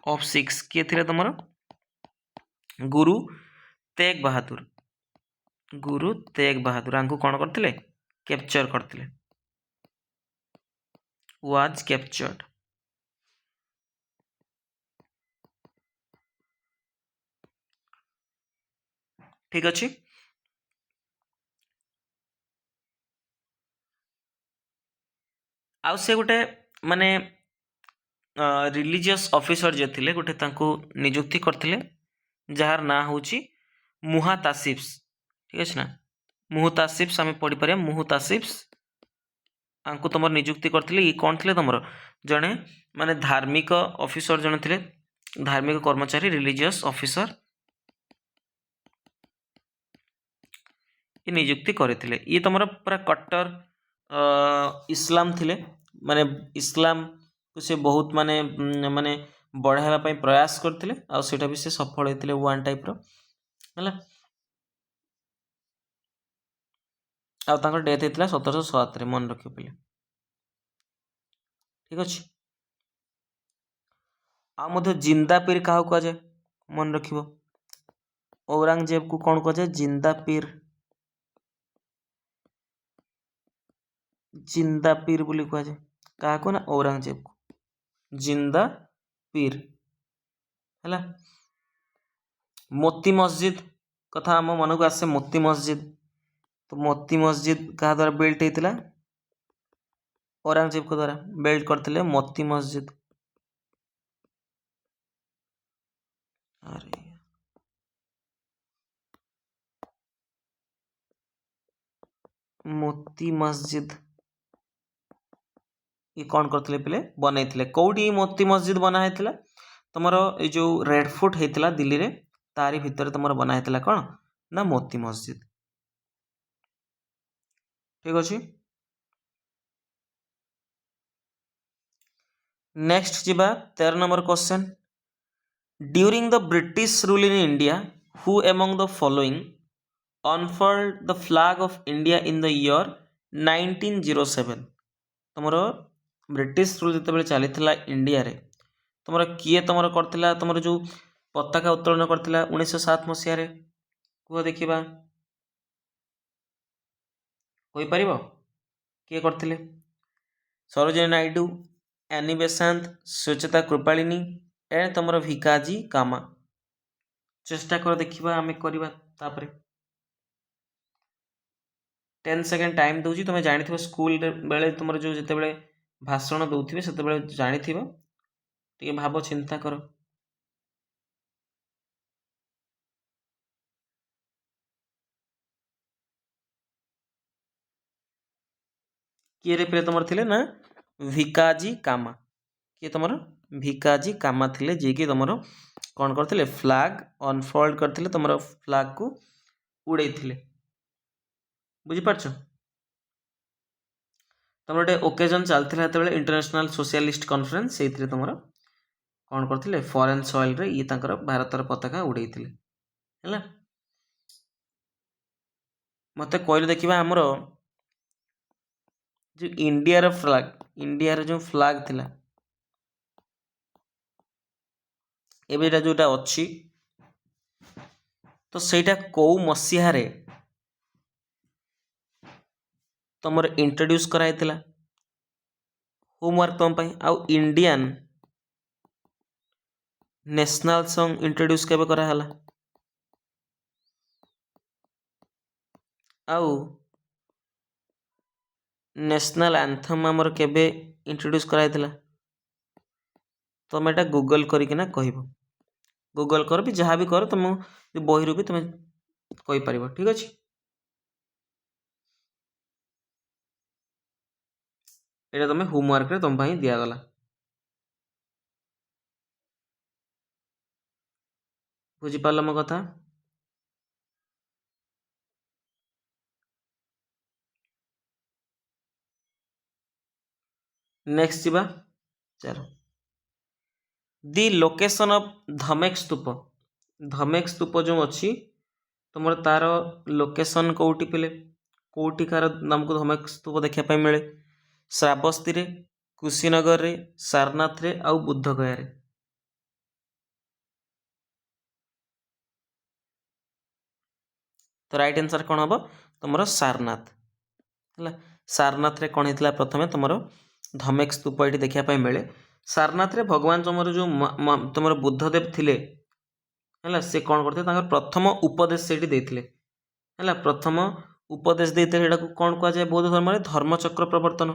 ऑफ सिक्स किए थे तुम गुरु तेग बहादुर आंकु कौन करते कैप्चर करते वाज कैप्चर्ड। ठीक अच्छे। आउ से गोटे माने रिलीजियस ऑफिसर जे थिले गोटे तांको नियुक्ति करथिले जार ना होची मुहातासिब्स। ठीक अछि ना, मुहतासिब्स आम पढ़ी पारे। मुहतासिब्स आंको तुम नियुक्ति करथिले। ये कौन थिले तुमर जड़े माने धार्मिक ऑफिसर जड़े थिले, धार्मिक कर्मचारी रिलीजियस ऑफिसर ये नियुक्ति करथिले। ये तुमर पूरा कट्टर इस्लाम थिले, माने इस्लाम को से बहुत माने माने बढ़ावा पई प्रयास करथिले आ सेटा भी से सफल होइथिले वन टाइप रो हला। आ तांकर डेथ होइथिला 1707 रे, मन रखियो पहिले। ठीक अछि। आ मध्य जिंदा पीर काहा को जाय मन रखिबो। औरंगजेब को कौन कह जाय? जिंदा पीर। जिंदा पीर बोली कह जाय काहा को ना औरंगजेब को जिंदा पीर हला। मोती मस्जिद कथा आम मन को आसे। मोती मस्जिद, तो मोती मस्जिद क्या द्वारा बिल्ट होता? औरंगजेब को द्वारा बिल्ट करते मोती मस्जिद। अरे मोती मस्जिद ये कौन करते पे बनई? कौटी मोती मस्जिद बना है तुमर ये जो रेड फोर्ट होता दिल्ली रे तारी भितर तुम बना है कौन ना मोती मस्जिद। ठीक अच्छे। नेक्स्ट जीवा 13 number question. During the British rule in India who among the following unfurled the flag of India in the year 1907? तुमर ब्रिटिश रूल जिते चली इंडिया रे तुमर किए तुमर करथिला तुमर जो पताका उत्तोलन करथिला 1907 मसीह रे कुह देखिबा कोई परिबो किए करथिले? Sarojini Naidu, Annie Besant, Sucheta Kripalani and तुमर भिकाजी कामा। चेष्टा कर देखिबा आमे करबा तापरे 10 सेकेंड टाइम दूची। तुम जानिथिबो स्कूल बेले तुमर जो जते बेले भाषण दउथिबे सेते बेले जानिथिबो, टिके भाबो चिंता करो। किए रे पे तुमर थिले ना भिकाजी कामा। किए तुमर भिकाजी कामा थिले जे कि तुमर कौन करथिले फ्लैग अनफोल्ड करथिले, तुमर फ्लैग को उड़ैथिले। बुझी पारछ? तुम गोटे ओकेजन चलता है इंटरनेशनल सोशलिस्ट कॉन्फ्रेंस से तुम कौन करते फॉरेन सॉइल रे ये भारत पताका उड़े मत कहले देखा आमर जो इंडिया फ्लैग, इंडिया जो फ्लैग थिला एबेटा जोटा अच्छी तो सेटा कौ मसीह रे तुम इंट्रोड्यूस कराइला होमवर्क तुम आउ इंडियन नेशनल सॉन्ग इंट्रोड्यूस केबे कराला आउ नेशनल एंथम आमर केबे इंट्रोड्यूस कराइला? तुम एटा गूगल करकिना कहब। गूगल कर भी जहाँ भी कर तुम बही रू भी तुम कही पार। ठीक अच्छे। ये तुम होमवर्क रे तुम दिगला। बुझीपार मो कथा? नेक्स्ट जीवा चलो दि लोकेशन ऑफ धमेक स्तूप। धमेक स्तूप जो अच्छी तुम तार लोकेशन कौटी पे कौटी कार तुमको धमेक स्तूप देखा मिले? श्रावस्ती रे, कुशीनगर रे, सारनाथ रे आउ बुद्धगया रे। तो राइट आंसर कौन हम? तुम सारनाथ है। सारनाथ रे कौन होता प्रथम तुम धमेक स्तूप ये देखा मिले। सारनाथ रे भगवान तुम जो तुम बुद्धदेव थिले ହେଲା ସେ କ'ଣ କରିଥିଲେ ତାଙ୍କର ପ୍ରଥମ ଉପଦେଶ ସେଇଠି ଦେଇଥିଲେ ହେଲା ପ୍ରଥମ ଉପଦେଶ ଦେଇଥିଲେ ସେଇଟାକୁ କ'ଣ କୁହାଯାଏ ବୌଦ୍ଧ ଧର୍ମରେ ଧର୍ମଚକ୍ର ପ୍ରବର୍ତ୍ତନ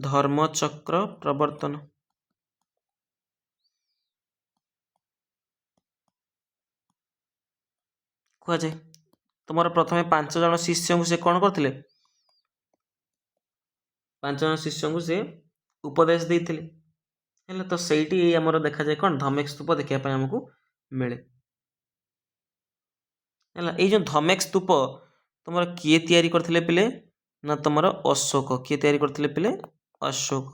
ଧର୍ମଚକ୍ର ପ୍ରବର୍ତ୍ତନ କୁହାଯାଏ। ତୁମର ପ୍ରଥମେ 5 ଜଣ ଶିଷ୍ୟଙ୍କୁ ସେ କ'ଣ କରିଥିଲେ 5 ଜଣ ଶିଷ୍ୟଙ୍କୁ ସେ ଉପଦେଶ ଦେଇଥିଲେ ହେଲା ତ ସେଇଠି ଆମର ଦେଖାଯାଏ କ'ଣ ଧମେକ ସ୍ତୂପ ଦେଖିବା ପାଇଁ ଆମକୁ ମିଳେ ହେଲା। ଏଇ ଯେଉଁ ଧମେକ ସ୍ତୂପ ତୁମର କିଏ ତିଆରି କରିଥିଲେ ପିଲେ ନା ତୁମର ଅଶୋକ କିଏ ତିଆରି କରିଥିଲେ ପିଲେ ଅଶୋକ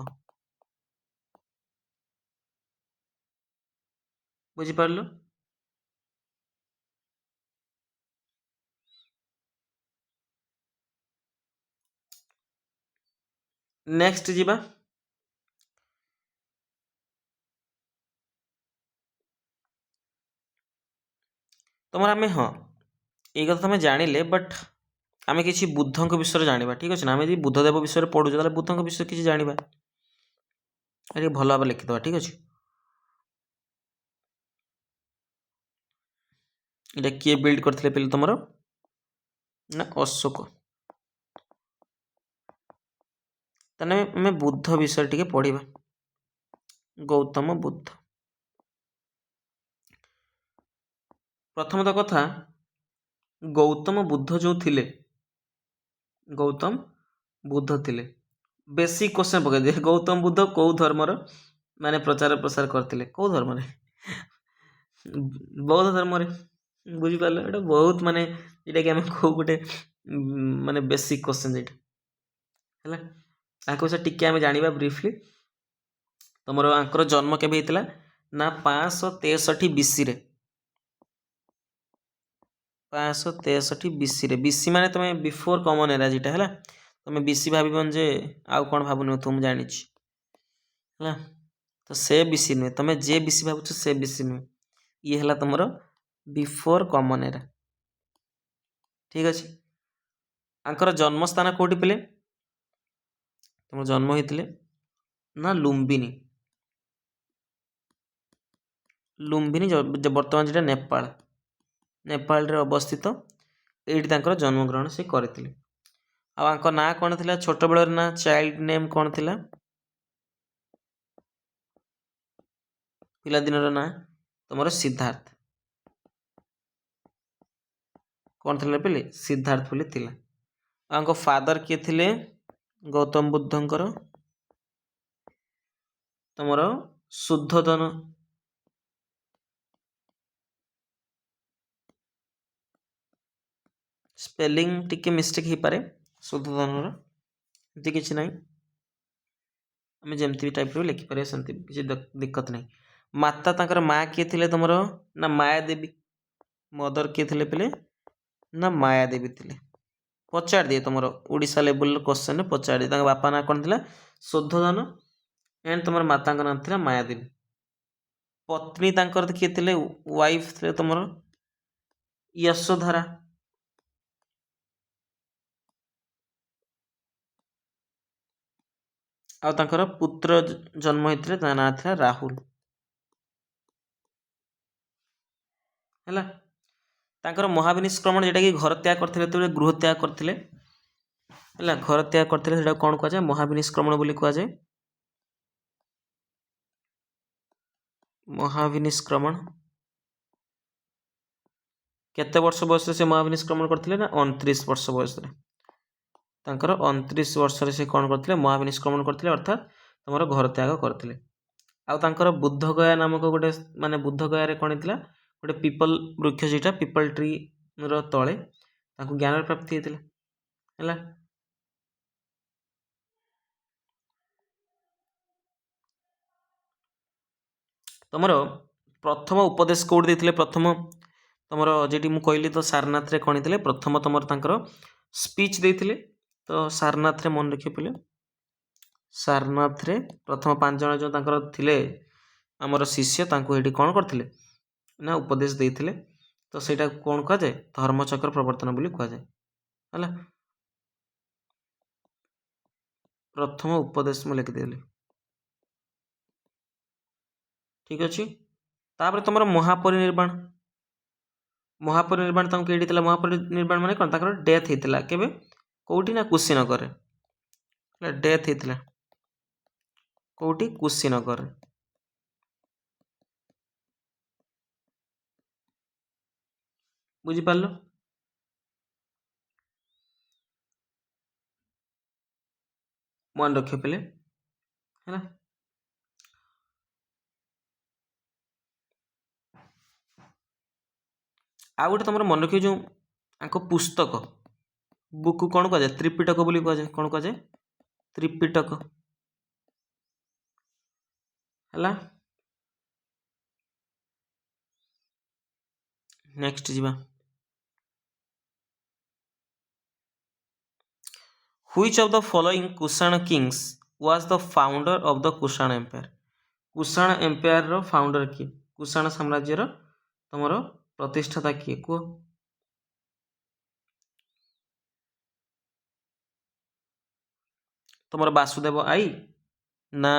ବୁଝିପାରିଲ। ନେକ୍ସଟ ଯିବା ତୁମର ଆମେ ହଁ ଏଇ କଥା ତୁମେ ଜାଣିଲେ ବଟ୍ ଆମେ କିଛି ବୁଦ୍ଧଙ୍କ ବିଷୟରେ ଜାଣିବା ଠିକ୍ ଅଛି ନା ଆମେ ଯଦି ବୁଦ୍ଧଦେବ ବିଷୟରେ ପଢ଼ୁଛୁ ତାହେଲେ ବୁଦ୍ଧଙ୍କ ବିଷୟରେ କିଛି ଜାଣିବା ଟିକେ ଭଲ ଭାବରେ ଲେଖିଦେବା ଠିକ୍ ଅଛି। ଏଇଟା କିଏ ବିଲ୍ଡ କରିଥିଲେ ପିଲେ ତୁମର ନା ଅଶୋକ। ତାହେଲେ ଆମେ ବୁଦ୍ଧ ବିଷୟରେ ଟିକେ ପଢ଼ିବା ଗୌତମ ବୁଦ୍ଧ। ପ୍ରଥମତଃ କଥା ଗୌତମ ବୁଦ୍ଧ ଯେଉଁ ଥିଲେ ଗୌତମ ବୁଦ୍ଧ ଥିଲେ ବେସିକ୍ କ୍ୱେଶ୍ଚନ୍ ପକାଇଦିଏ ଗୌତମ ବୁଦ୍ଧ କେଉଁ ଧର୍ମର ମାନେ ପ୍ରଚାର ପ୍ରସାର କରିଥିଲେ କେଉଁ ଧର୍ମରେ ବୌଦ୍ଧ ଧର୍ମରେ ବୁଝିପାରିଲ ଏଇଟା ବହୁତ ମାନେ ଏଇଟାକି ଆମେ କେଉଁ ଗୋଟେ ମାନେ ବେସିକ୍ କ୍ୱେଶ୍ଚନ୍ ଏଇଟା ହେଲା। ତାଙ୍କ ବିଷୟରେ ଟିକେ ଆମେ ଜାଣିବା ବ୍ରିଫଲି ତୁମର ଆଙ୍କର ଜନ୍ମ କେବେ ହେଇଥିଲା ନା 563 BCରେ 563 BCରେ BC ମାନେ ତୁମେ ବିଫୋର କମନ୍ ଏରା ଯେଟା ହେଲା ତୁମେ BC ଭାବିବନି ଯେ ଆଉ କ'ଣ ଭାବୁନଥିବ ମୁଁ ଜାଣିଛି ହେଲା ତ ସେ BC ନୁହେଁ ତୁମେ ଯେ BC ଭାବୁଛ ସେ BC ନୁହେଁ ଇଏ ହେଲା ତୁମର ବିଫୋର କମନ୍ ଏରା ଠିକ୍ ଅଛି। ଆଙ୍କର ଜନ୍ମସ୍ଥାନ କେଉଁଠି ପିଲେ ତୁମର ଜନ୍ମ ହେଇଥିଲେ ନା ଲୁମ୍ବିନୀ ବର୍ତ୍ତମାନ ଯେଟା ନେପାଳରେ ଅବସ୍ଥିତ ଏଇଠି ତାଙ୍କର ଜନ୍ମଗ୍ରହଣ ସେ କରିଥିଲେ। ଆଉ ଆଙ୍କ ନାଁ କ'ଣ ଥିଲା ଛୋଟବେଳର ନାଁ ଚାଇଲ୍ଡ ନେମ୍ କ'ଣ ଥିଲା ପିଲାଦିନର ନାଁ ତୁମର ସିଦ୍ଧାର୍ଥ କ'ଣ ଥିଲା ପିଲେ ସିଦ୍ଧାର୍ଥ ବୋଲି ଥିଲା। ଆଉ ଆଙ୍କ ଫାଦର କିଏ ଥିଲେ ଗୌତମ ବୁଦ୍ଧଙ୍କର ତୁମର ଶୁଦ୍ଧୋଧନ ସ୍ପେଲିଂ ଟିକେ ମିଷ୍ଟେକ୍ ହେଇପାରେ ଶୁଦ୍ଧୋଧନର ଏମିତି କିଛି ନାହିଁ ଆମେ ଯେମିତି ବି ଟାଇପ୍ର ଲେଖିପାରିବା ସେମିତି କିଛି ଦିକ୍କତ ନାହିଁ। ମାତା ତାଙ୍କର ମା କିଏ ଥିଲେ ତୁମର ନା ମାୟାଦେବୀ ମଦର କିଏ ଥିଲେ ପିଲେ ନା ମାୟାଦେବୀ ଥିଲେ ପଚାରି ଦିଏ ତୁମର ଓଡ଼ିଶା ଲେବୁଲର କ୍ୱେଶ୍ଚନରେ ପଚାରି ଦିଏ ତାଙ୍କ ବାପା ନାଁ କ'ଣ ଥିଲା ଶୁଦ୍ଧୋଧନ ଏଣ୍ଡ ତୁମର ମାତାଙ୍କ ନାଁ ଥିଲା ମାୟାଦେବୀ। ପତ୍ନୀ ତାଙ୍କର କିଏ ଥିଲେ ୱାଇଫ୍ ଥିଲେ ତୁମର ଯଶୋଧାରା ଆଉ ତାଙ୍କର ପୁତ୍ର ଜନ୍ମ ହେଇଥିଲେ ତା ନାଁ ଥିଲା ରାହୁଲ ହେଲା। ତାଙ୍କର ମହାବିନିଷ୍କ୍ରମଣ ଯେଉଁଟାକି ଘର ତ୍ୟାଗ କରିଥିଲେ ଯେତେବେଳେ ଗୃହ ତ୍ୟାଗ କରିଥିଲେ ହେଲା ଘର ତ୍ୟାଗ କରିଥିଲେ ସେଇଟାକୁ କ'ଣ କୁହାଯାଏ ମହାବିନିଷ୍କ୍ରମଣ ବୋଲି କୁହାଯାଏ। ମହାବିନିଷ୍କ୍ରମଣ କେତେ ବର୍ଷ ବୟସରେ ସେ ମହାବିନିଷ୍କ୍ରମଣ କରିଥିଲେ ନା 29 ବର୍ଷ ବୟସରେ ତାଙ୍କର 29 ବର୍ଷରେ ସେ କ'ଣ କରିଥିଲେ ମହାବିନିଷ୍କ୍ରମଣ କରିଥିଲେ ଅର୍ଥାତ୍ ତୁମର ଘର ତ୍ୟାଗ କରିଥିଲେ। ଆଉ ତାଙ୍କର ବୁଦ୍ଧଗୟା ନାମକ ଗୋଟେ ମାନେ ବୁଦ୍ଧଗୟାରେ କ'ଣ ହେଇଥିଲା ଗୋଟେ ପିପଲ ବୃକ୍ଷ ଯେଟା ପିପଲ ଟ୍ରିର ତଳେ ତାଙ୍କୁ ଜ୍ଞାନର ପ୍ରାପ୍ତି ହେଇଥିଲା ହେଲା। ତୁମର ପ୍ରଥମ ଉପଦେଶ କେଉଁଠି ଦେଇଥିଲେ ପ୍ରଥମ ତୁମର ଯେଠି ମୁଁ କହିଲି ତ ସାରନାଥରେ କ'ଣ ହେଇଥିଲେ ପ୍ରଥମ ତୁମର ତାଙ୍କର ସ୍ପିଚ୍ ଦେଇଥିଲେ ତ ସାରନାଥରେ ମନେ ରଖିବେ ପିଲେ ସାରନାଥରେ ପ୍ରଥମ 5 ଜଣ ଯେଉଁ ତାଙ୍କର ଥିଲେ ଆମର ଶିଷ୍ୟ ତାଙ୍କୁ ଏଇଠି କ'ଣ କରିଥିଲେ ନା ଉପଦେଶ ଦେଇଥିଲେ ତ ସେଇଟା କ'ଣ କୁହାଯାଏ ଧର୍ମଚକ୍ର ପ୍ରବର୍ତ୍ତନ ବୋଲି କୁହାଯାଏ ହେଲା। ପ୍ରଥମ ଉପଦେଶ ମୁଁ ଲେଖିଦେଲି ठीक अच्छे। तापर तुम महापरिनिर्वाण महापरिनिर्वाण तुमको ये महापरिनिर्वाण माने कौन ताकर डेथ होता केबे कौटी ना कुशीनगर डेथ होता कौटी कुशीनगर बुझिपार मन रख पे है आ गए तुम मन रखिए जो पुस्तक बुक को कौन कह त्रिपिटक बोली कह कौन कह त्रिपिटक है। नेक्स्ट जीवा which of the following Kushan kings was the founder of the Kushan empire Kushan empire रो फाउंडर किए कुषाण साम्राज्य रो तुमरो प्रतिष्ठाता किए को तुमर वासुदेव आई ना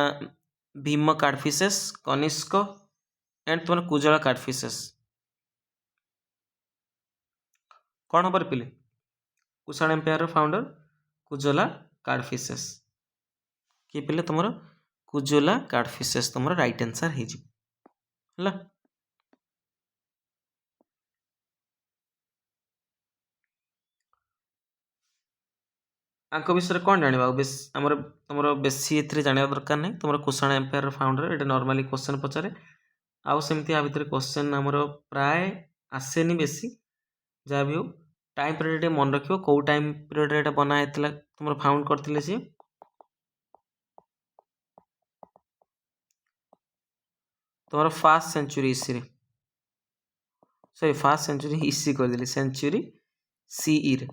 भीम कार्डफिसेस कनिष्क एंड तुम कुजला कार्डफिसेस कौन हमारे पिले कुषाण एम्पायर फाउंडर कुजला कार्डफिसेस किए पिले तुम कुजला कार्डफिसेस तुम राइट आंसर है विषय कौन जाना आमर तुम बेसी जाना दरकार नहीं तुम कुषाण एम्पायर फाउंडर ये नॉर्मली क्वेश्चन पचारे आउ सेमती आ भितर क्वेश्चन आमर प्राय आसेनी बेसी जहाँ भी हो टाइम पीरियड मन रख कौ टाइम पीरियड बनाई तुम फाउंड करते सी तुम फास्ट सेंचुरी इसी सॉरी फास्ट सेंचुरी इसी करदेली सेंचुरी सीई रे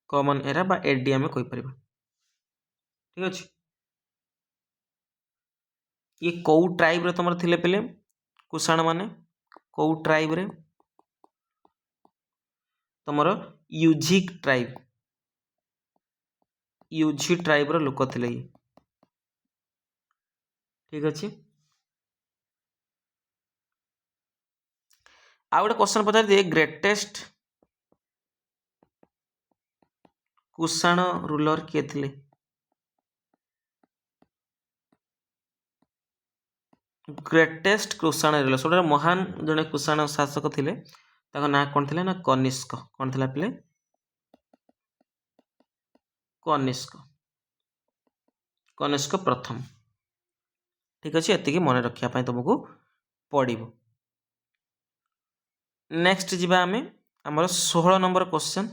कॉमन एरा बा एडी आम कहीपर ठीक अच्छे ये कौ ट्राइब रे तुम थिले पे कुषाण माने कौ ट्राइब रे तुमर यूझिक ट्राइब यूझी ट्राइब रो लोक थिले ठीक अच्छे आ गोटे क्वेश्चन पचार दिए ग्रेटेस्ट कुषाण रूलर किए थे ग्रेटेस्ट कुषाण रूलर सब महान जड़े कुषाण शासक थे ना कौन थे ना कनिष्क कौन थी पे कनिष्क कनिष्क प्रथम ठीक अच्छे ये मन रखापी तुमको पड़ो नेक्स्ट जीवा आम आमर 16 number question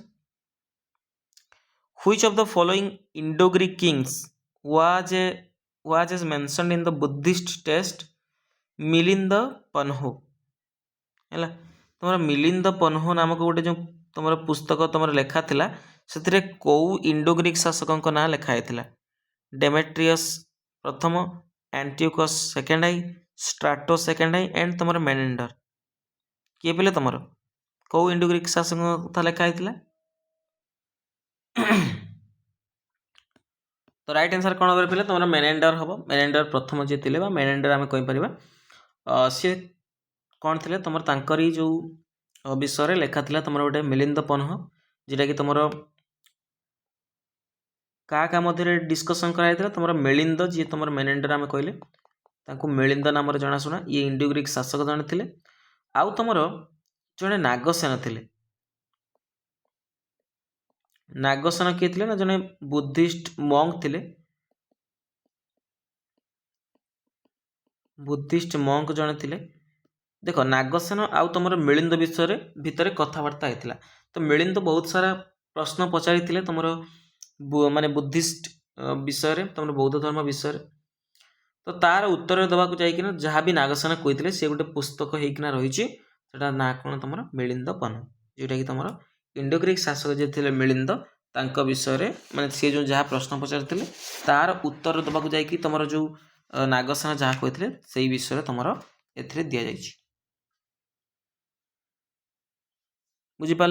which of the following Indo-Greek kings was as mentioned in the Buddhist text Milinda Panho है तुम मिलिंद पन्हो नामक गोटे जो तुम पुस्तक तुम लेखा थिला से कौ इंडो-ग्रीक शासक ना लिखाई डेमेट्रियस प्रथम Antiochus second I Strato second I and तुम मेनेंडर किए पे तुम कौ इंडो-ग्रीक शासक कथा लिखाई तो राइट आंसर कौन हो पे तुम मेनेंडर हम मेनेंडर प्रथम जी थे मेनेंडर आम कहीपर सी कौन थे तुम तांकरी जो विषय लेखा था तुम गोटे मिलिंद पन्ह जोटा कि तुम क्या मध्य डिस्कसन कराई तुम मिलिंद जी तुम मेनेंडर आम कहले मिलिंद नाम जनाशुना ये इंडो-ग्रीक शासक जड़े थे आउ तुम जड़े नागसेन थे नागसेन किए थे ना जड़े बुद्धिस्ट मंक थे बुद्धिस्ट मंक जड़े थे देख नागसेन आउ तुम मिलिंद विषय भितर कथबार्ता होता तो मिलिंद बहुत सारा प्रश्न पचारि तुम माने बुद्धिस्ट विषय तुम बौद्ध धर्म विषय तो तार उत्तर देवाक जाइए जहाँ भी नागसेन कहते सी गोटे पुस्तक होना रही ना कौन तुम मिलिंद पन्ह जोटा कि तुम इंडो-ग्रीक शासक जो थे मिलिंद विषय माने सी जो जहाँ प्रश्न पचारि तार उत्तर देवाक जाइए तुम जो नागसेन जहाँ कहते से विषय तुम ए दि जा बुझिपार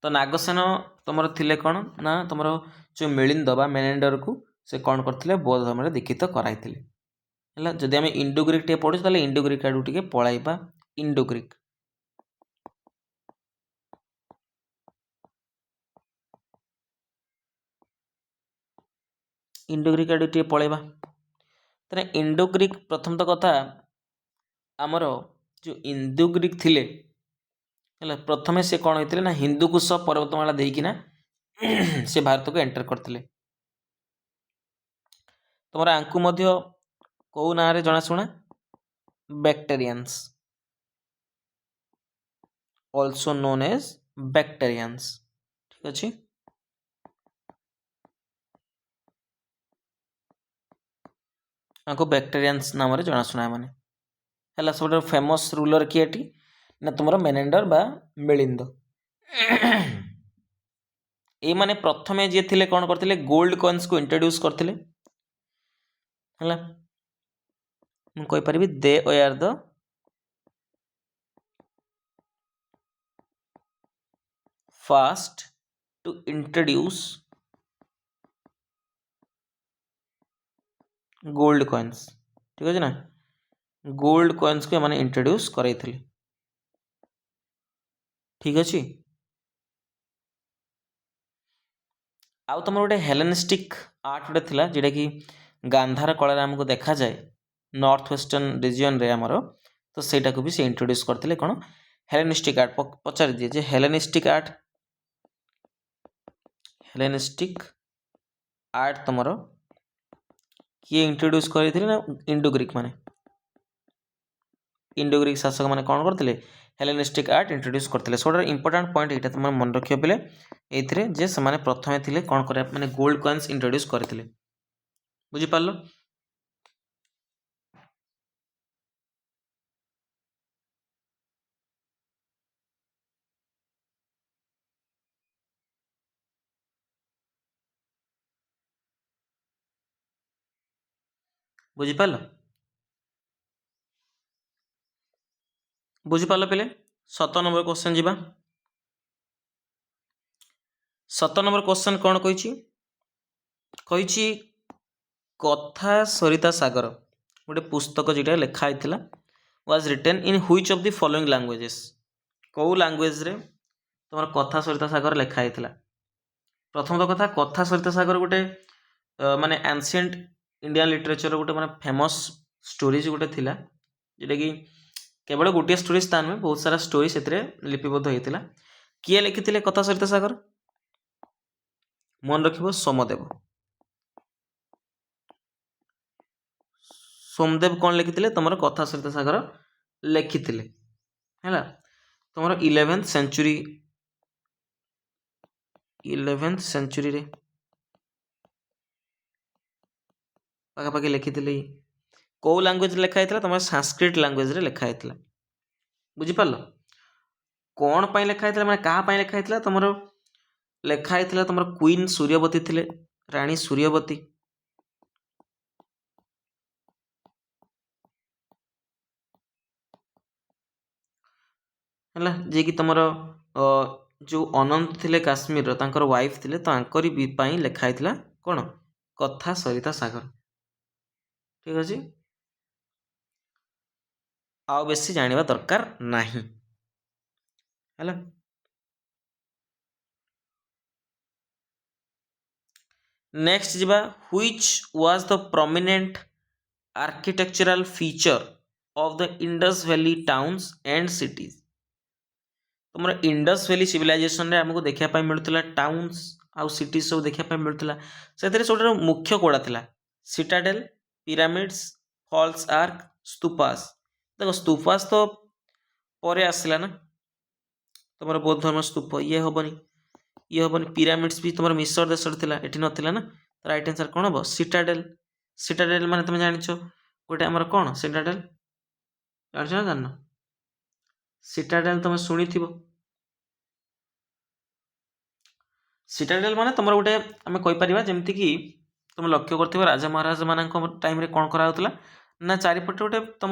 तो नागसेन तुम थिले कौन ना तुम जो मिलिंद बा मेनेंडर को से कौन करते बौद्ध धर्म दीक्षित कराई है जदि आम इंडो ग्रीक टे पढ़ुँ ताले इंडो ग्रीक आड़ू टे पलैबा इंडो ग्रीक इंडो ग्रीक आड़ू टे पलैबा तेरे इंडो ग्रीक प्रथम तो कथा आमर जो इंडो ग्रीक थिले है प्रथमे से कौन होते ना हिंदुकुश पर्वतमाला देकिना से भारत को एंटर करते तुम आंकु मध्य कौ ना रे जनाशुना बैक्टेरियंस ऑल्सो नोन एज बैक्टेरियंस ठीक अच्छे आंकु बैक्टेरियंस नाम रे जनाशुना माने है सब फेमस रूलर किए ना तुम मेनेंडर बा मिलिंद ये माने प्रथमे जी थे कौन करते गोल्ड कॉइन्स को इंट्रोड्यूस करते मुझे they are the first to introduce gold coins ठीक अच्छे ना गोल्ड कॉइन्स को मैंने इंट्रोड्यूस कराई ठीक अच्छे आउ तुम गोटे हेलेनिस्टिक आर्ट गोटे थिला जेटा कि गांधार कला आमको देखा जाए नॉर्थ वेस्टर्न रिजन रे आमर तो सेटा को भी से इंट्रोड्यूस करते कौन हेलेनिस्टिक आर्ट पचार दिए जे हेलेनिस्टिक आर्ट तुम किए इंट्रोड्यूस करते ना इंडो ग्रीक माने इंडो ग्रीक शासक मैंने कौन करते हेलेनिस्टिक आर्ट इंट्रोड्यूस करते सब इंपोर्टाट पॉइंट यहाँ तुम मन रख पे ये से प्रथमे थे कौन कर मैंने गोल्ड कॉइन्स इंट्रोड्यूस करते बुझीपार बुझीपार बुझीपार पे 7 नंबर क्वेश्चन जी 7 नंबर क्वेश्चन कौन कही कथा सरिता सागर गोटे पुस्तक जोटा लिखाई was written in which of the following languages कौ लैंग्वेज रे तुम कथा सरिता सागर लिखाई प्रथम तो कथा सरिता सागर गोटे माने एंशिएंट इंडियन लिटरेचर गोटे माने फेमस स्टोरीज गोटे थिला जेटा कि केवल गोटे स्टोरी स्थान में बहुत सारा स्टोरी से लिपिबद्ध होता किए लिखी कथा सरिता सागर मन रख सोमदेव सोमदेव कौन लिखी तुम कथा सरिता सागर लिखी है तुम 11th सेंचुरी रे पाखापाखि लिखी कौ लैंग्वेज लिखाई तुम संस्कृत लैंग्वेज रे लिखाई बुझीपार कौन पाई लिखाई मैंने क्या लिखाई तुम लिखाई तुम क्वीन सूर्यवती थे रानी सूर्यवती है जे कि तुम जो अनंत थे काश्मीर तांकर वाइफ थे तो लिखाई कौन कथा सरिता सागर ठीक अच्छे आउ बेसी जानिबा दरकार नहीं है नेक्स्ट जीवा which was the prominent architectural feature of the Indus valley towns and cities तुम इंडस वैली सिविलाइजेशन रे हमको देखा मिलूला टाउन्स आउ सिटीज सब देखा मिलूला से सब मुख्य कौड़ा था citadel pyramids falls arch stupas देखो स्तूपास तो पर आसला ना तुम बौद्ध धर्म स्तूप ये हेनी पिरामिड्स भी तुम मिसर देश ये नाला ना तो राइट आंसर कौन हम सिटाडेल सिटाडेल माने तुम जान गोटे आमर कौन सिटाडेल जान ना जान सिटाडेल तुम शुणी सिटाडेल माने तुम गोटे आम कहीपर जमती कि तुम लक्ष्य कर राजा महाराजा मान टाइम कौन कराला ना चारिपटे गोटे तुम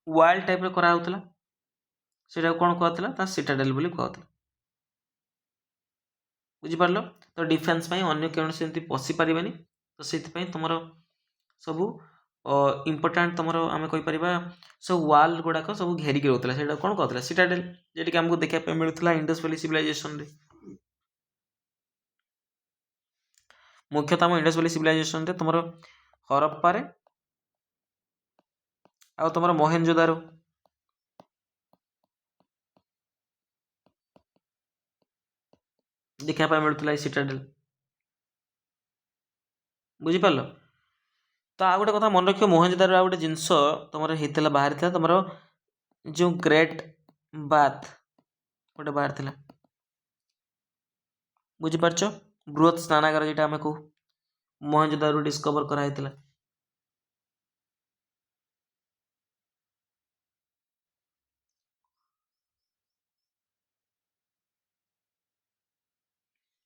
वाल टाइप कराला से कौन कहला सिटाडेल कहला बुझीपार तो डिफेन्स अन्य कौन से पशि पारे तो से तुम सब इम्पोर्टाट तुम आम कहीपर सब वाल गुड़ाक सब घेरिकी रोला से कौन कहला सिटाडेल जेटिक आमको देखा मिलूला इंडस वैली सिविलाइजेशन मुख्यतः आम इंडस वैली सिविलाइजेशन तुम हरप्पा आ तुम मोहेनजोदारो देखा मिलूला सिटाडेल बुझिपार तो आ गोटे कथा मन रख मोहेनजोदारो आ गोटे जिनस तुम होता बाहरी तुम जो ग्रेट बाथ गोटे बाहरी बुझीपार बृहत स्नानागार जेटा आम कहू मोहेनजोदारो डिस्कवर कराइला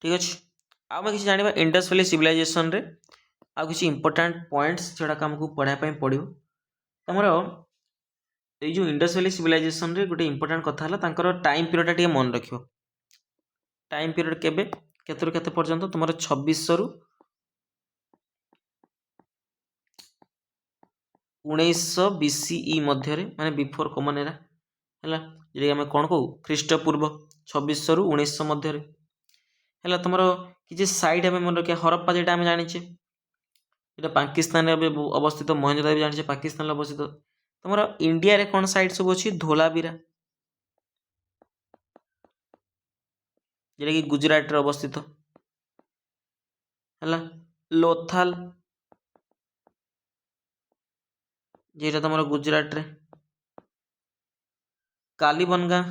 ठीक अच्छे आम किसी जाना इंडस वैली सिविलाइजेशन रे आ किसी इंपोर्टाट पॉइंट्स जोड़ा आमको पढ़ाई पड़ो तुम यो इंडस वैली सिविलाइजेशन रे गोटे इंपोर्टाट कथा टाइम पीरियड टे मन रख टाइम पीरियड केबे केते केते पर्यंत तुम 2600 रु 1900 BCE मध्य माने बिफोर कॉमन एरा है जी आम कौन कहू ख्रीष्टपूर्व 2600 रु 1900 मध्य है तुम किसी साइड आम मन रखिए हरप्पा जेटा आम जाने ये पाकिस्तान अवस्थित मोहेनजोदारो भी जाने पाकिस्तान अवस्थित तुम इंडिया रे कौन साइड सब अच्छी धोलावीरा जेटा कि गुजरात रे अवस्थित है लोथाल जेटा तुम गुजरात रे कालीबंगा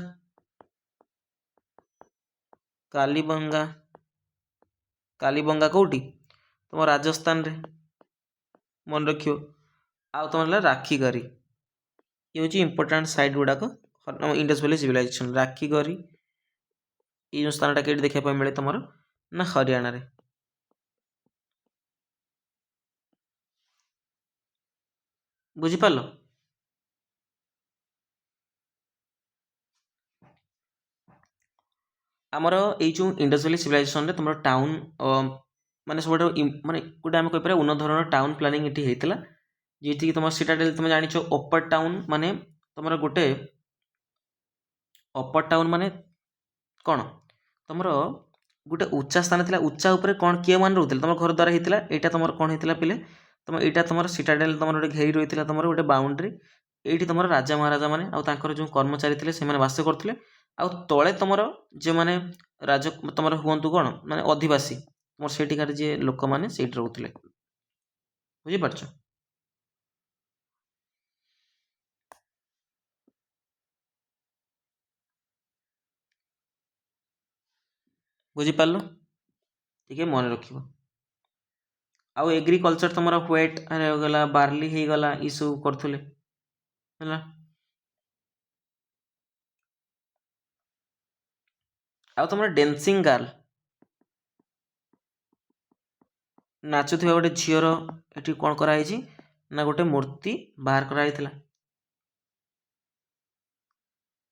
कालीबंगा कालीबंगा कौटी तुम राजस्थान रे मन रखियो आ तुम राखीगरी ये हूँ इंपोर्टाट साइट गुड़ाक इंडस वैली सिविलाइजेशन राखीगरी ये स्थानटा कहीं देखा मिले तुम ना हरियाणा रे बुझिपार आमर यो इंडस वैली सिविलाइजेशन रे तुम टाउन माने सब माने गोटे आम कहीपर उन्नत धरण टाउन प्लानिंग ये होता जी तुम सिटाडेल तुम जान अपर टाउन माने तुम गोटे अपर टाउन माने कौन तुम गोटे उच्चा स्थान था उच्चा उपर कौन किए मान रोते तुम घर द्वारा होता यहाँ तुम कौन होता पिले तुम यहाँ तुम सिटाडेल तुम गोटे घेरी रही तुम गोटे बाउंड्री ये तुम राजा महाराजा मैंने आउ जो कर्मचारी थे से बास करते आउ तले तुम जो मैंने राज तुम हूँ कौन माने अधिवासी तुम सेठिकार जी लोक मैंने से रोते बुझीपार बुझीपार टे मन रख आउ एग्रीकल्चर तुम व्वेट गला बार्ली हो गला ये सब करुले है आउ तुम डेन्सिंग गर्ल नाचुवा गोटे झीर ये कौन कराई ना गोटे मूर्ति बाहर कराई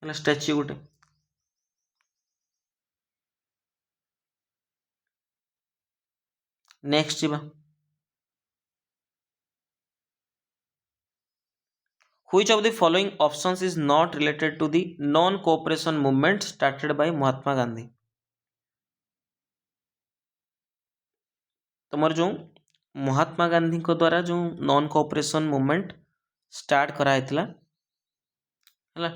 स्टैच्यू गोटे नेक्स्ट जीवा Which of the following options is not related to the non-cooperation movement started by Mahatma Gandhi तुमर जो महात्मा गांधी को द्वारा जो नॉन कोऑपरेशन मूवमेंट स्टार्ट कराइला है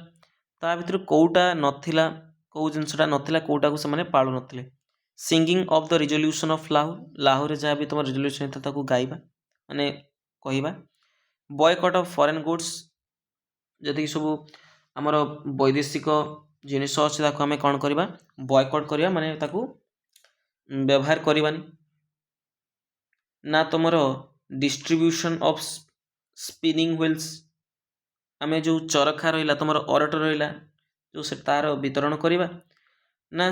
ता भितर कोटा नथिला कौ जिनसटा नथिला कोटा को से पालु नथिले singing of the resolution of Lahore रे जहाँ भी तुम रिजोल्यूशन था ताको गाइबा माने कहबा बॉयकॉट ऑफ फॉरेन गुड्स जदि सब आमर वैदेशिक जिनिस अच्छे आम कौन करवा बॉयकॉट करवा माने ताको व्यवहार करवानी ना तुम डिस्ट्रीब्यूशन ऑफ स्पिनिंग व्हील्स आम जो चरखा रहा तुम अरट रहा जो से तार वितरण करवा ना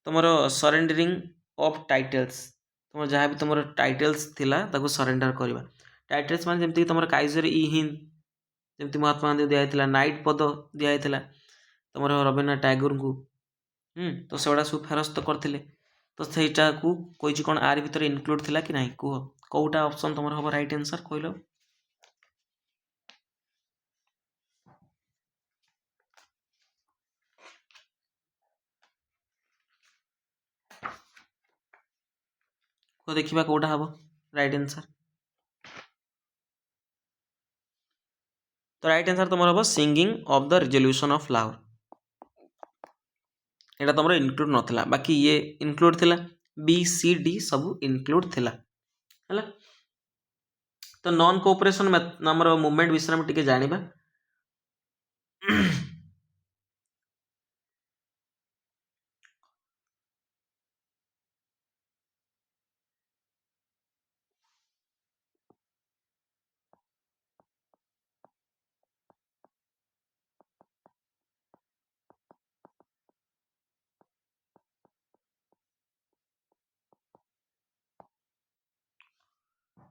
तुम सरेंडरिंग ऑफ टाइटल्स तुम जहाँ भी तुम टाइटल्स थिला ताको सरेंडर करवा टाइटल्स मान जमती तुम काइजर ई हिंद जमती महात्मा गांधी दिखाई नाइट पद दिखाई तुम रवीन्द्रनाथ टैगोर को तो से सब फेरस्त करते तो सहीटा को कोई कौन आर भितर इनक्लूड थिला कि नहीं कह कौटा ऑप्शन तुम हम राइट आंसर कहल तो देखा कौटा हम राइट आंसर। तो राइट आंसर तुम हम singing of the resolution of Lahore. यहाँ तुम इनक्लूड नाला बाकी ये इनक्लूड थिला बी सी डी सब इनक्लूड थिला है। तो नॉन कोऑपरेशन आमर मूवमेंट विषय में टिके जानिबा।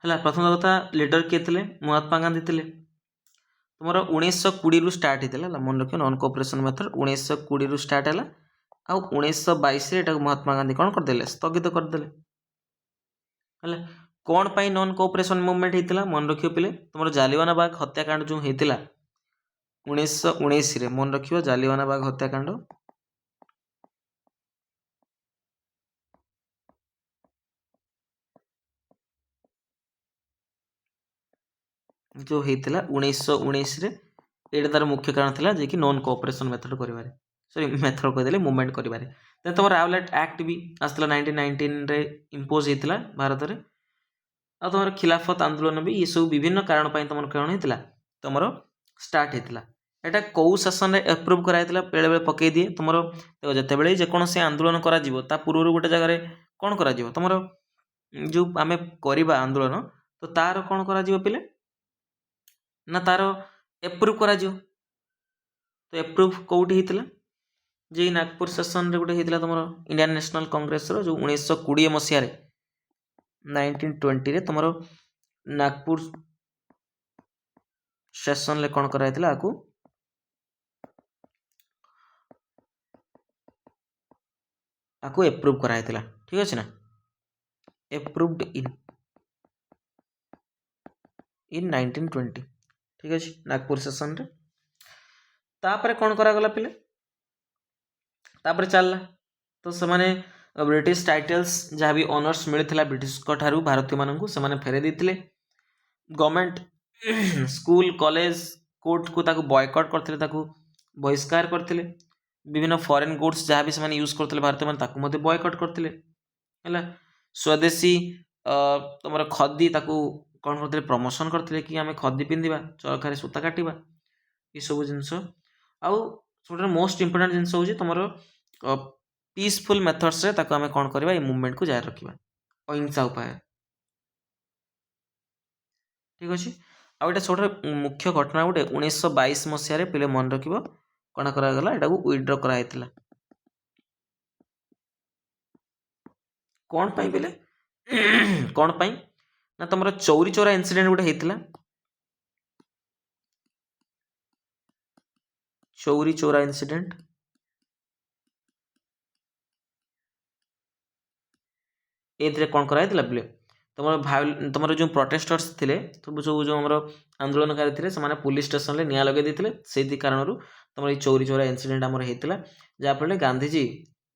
है प्रथम कथा लीडर किए थे महात्मा गांधी थे। तुम 1920 रु स्टार्ट होता मन रख नॉन कोऑपरेशन मेथड 1920 रु स्टार्ट है आउ 1922 महात्मा गांधी कौन करदे स्थगित करदे। है कौन पाई नॉन कोऑपरेशन मूवमेंट होता मन रखियो पिले तुम जालियाना बाग हत्याकांड जो होता 1919 मन रखियो जालियाना बाग हत्याकांड जो होता 1919 ये तार मुख्य कारण था जे कि नॉन कोऑपरेशन मेथड कर सॉरी मेथड कहदेले मूवमेंट कर तुम राउलेट एक्ट भी आसला 1919 रे इम्पोज होता भारत में आ तुम खिलाफत आंदोलन भी ये सब विभिन्न कारण तुम कौन होता तुम स्टार्ट होता यहाँ कौ शासन में एप्रुव कराइला बेले बेले पकई दिए तुम जिते बड़े जेकोसी आंदोलन करा पूर्व गोटे जगह कौन कर तुम जो आम करवा आंदोलन तो तार कौन कर पिले ना तार एप्रुव करा तो एप्रुव कौटी होता जे नागपुर सेसन रे गोटे होता तुम इंडियन नेशनल कांग्रेस रो जो 1920 मसीह 1920 रे तुम नागपुर सेसन ले कौन कराइला आकु एप्रुव कराइला ठीक अच्छे ना एप्रुव्ड इन 1920 ठीक अच्छे नागपुर सेसन रे तापर कौन करागला पिले तापर चलला तो से ब्रिटिश टाइटल्स जहाँ भी ऑनर्स मिलता ब्रिटिश ठारू भारतीय मानू से फेरे देते गवर्नमेंट स्कूल कॉलेज कोर्ट को ताकू बॉयकट करते बहिष्कार करते विभिन्न फॉरेन गुड्स जहाँ भी से यूज करते भारतीय मैंने बॉयकट करते है स्वदेशी तुम खदी ताकू कौन करते प्रमोशन करते कि आम खदी पिंधा चरखा सूता काटिबा ये सब जिनस आउ सब मोस्ट इंपोर्टेंट जिनस हूँ तुम पीसफुल मेथड्स रे ताको आम कौन करवा मूवमेंट को जारी रखा अहिंसा उपाय ठीक अच्छे आउ ये सब मुख्य घटना गोटे 1922 मसीह पे मन रख कौन कराला यहाँ को विड्र कराइला कौन पाई बेले कौन पाई ना तुम चौरी चौरा इंसिडेंट गोटे होता चौरी चौरा इंसिडेंट ये कौन कराइला बोले तुम जो प्रोटेस्टर्स थे सब जो आम आंदोलनकारी थे से पुलिस स्टेशन में निआं लगे देते से कारण तुम ये चौरी चौरा इंसिडेंट आमर होता जहाँफल गांधीजी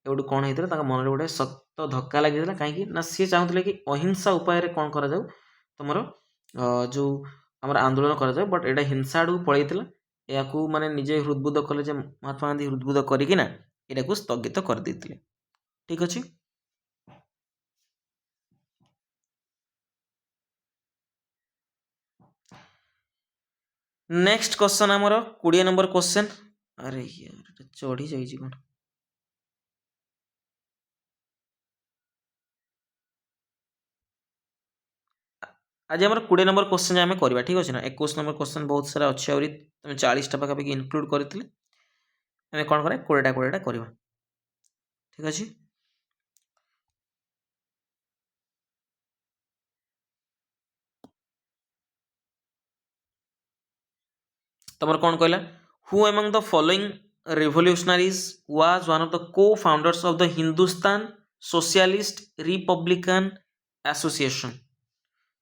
एवं कौन होता मन में गोटे सख्त धक्का लगी कहीं ना सी चाहते कि अहिंसा उपाय कौन कर तुम जो आम आंदोलन कर बट यहाँ हिंसा आड़ पलैला या माने निजे हृदबोध कले महात्मा गांधी हृदबोध करना यहाँ स्थगित कर देते ठीक अच्छे। नेक्स्ट क्वेश्चन आमर 20 नंबर क्वेश्चन अरे यार चढ़ी जाइए कौन आज आम 20 नंबर क्वेश्चन आम करवा ठीक अच्छे ना 21 नंबर क्वेश्चन बहुत सारा अच्छे आहरी तुम 40टा पाखापाखि इनक्लूड करते आम कौन करा 20टा करवा ठीक अच्छे। तुम कौन कहला who among the following revolutionaries was one of the co-founders of the Hindustan Socialist Republican Association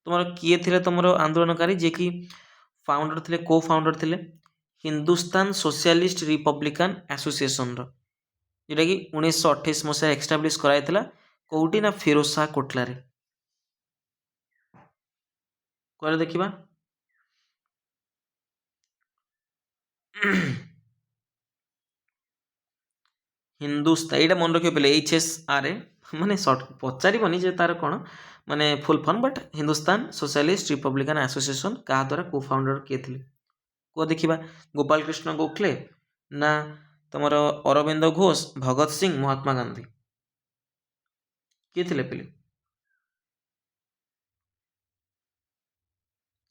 तुम किए थे तुम आंदोलनकारी जे कि फाउंडर थे को-फाउंडर थे हिंदुस्तान सोशलिस्ट रिपब्लिकन एसोसिएशन जोटा कि 1928 मसीह एस्टाब्लीश कराइला कौटी ना फिरोज शाह कोटला କହିଲେ ଦେଖିବା। ହିନ୍ଦୁସ୍ତାନ, ଏଇଟା ମନେ ରଖିବ ପିଲେ, HSRA, ମାନେ ପଚାରିବନି ଯେ ତାର କ'ଣ ମାନେ full form, but Hindustan socialist Republican association କାହା ଦ୍ୱାରା କୋ ଫାଉଣ୍ଡର କିଏ ଥିଲେ କୁହ ଦେଖିବା। ଗୋପାଳ କୃଷ୍ଣ ଗୋଖଲେ ନା ତମର ଅରବିନ୍ଦ ଘୋଷ, ଭଗତ ସିଂ, ମହାତ୍ମା ଗାନ୍ଧୀ, କିଏ ଥିଲେ ପିଲେ?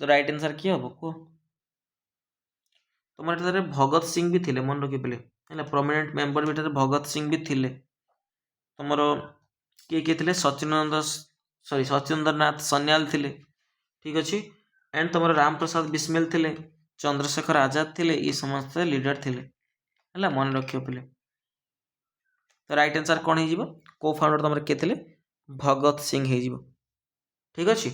ତ ରାଇଟ୍ ଆନ୍ସର କିଏ ହବ କୁହ? ତୁମର ଏଠାରେ ଭଗତ ସିଂ ବି ଥିଲେ, ମନେ ରଖିପାରିଲେ ହେଲା। ପ୍ରମିନେଣ୍ଟ ମେମ୍ବର ଭିତରେ ଭଗତ ସିଂ ବି ଥିଲେ। ତୁମର କିଏ କିଏ ଥିଲେ? ସଚିନ୍ଦ୍ରନାଥ ସନ୍ୟାଲ ଥିଲେ, ଠିକ୍ ଅଛି। ଆଣ୍ଡ ତୁମର ରାମପ୍ରସାଦ ବିସ୍ମିଲ ଥିଲେ, ଚନ୍ଦ୍ରଶେଖର ଆଜାଦ ଥିଲେ, ଏ ସମସ୍ତେ ଲିଡର ଥିଲେ ହେଲା, ମନେ ରଖିବ ପିଲେ। ତ ରାଇଟ୍ ଆନ୍ସର କ'ଣ ହେଇଯିବ? କୋ ଫାଉଣ୍ଡର ତୁମର କିଏ ଥିଲେ? ଭଗତ ସିଂ ହେଇଯିବ, ଠିକ୍ ଅଛି।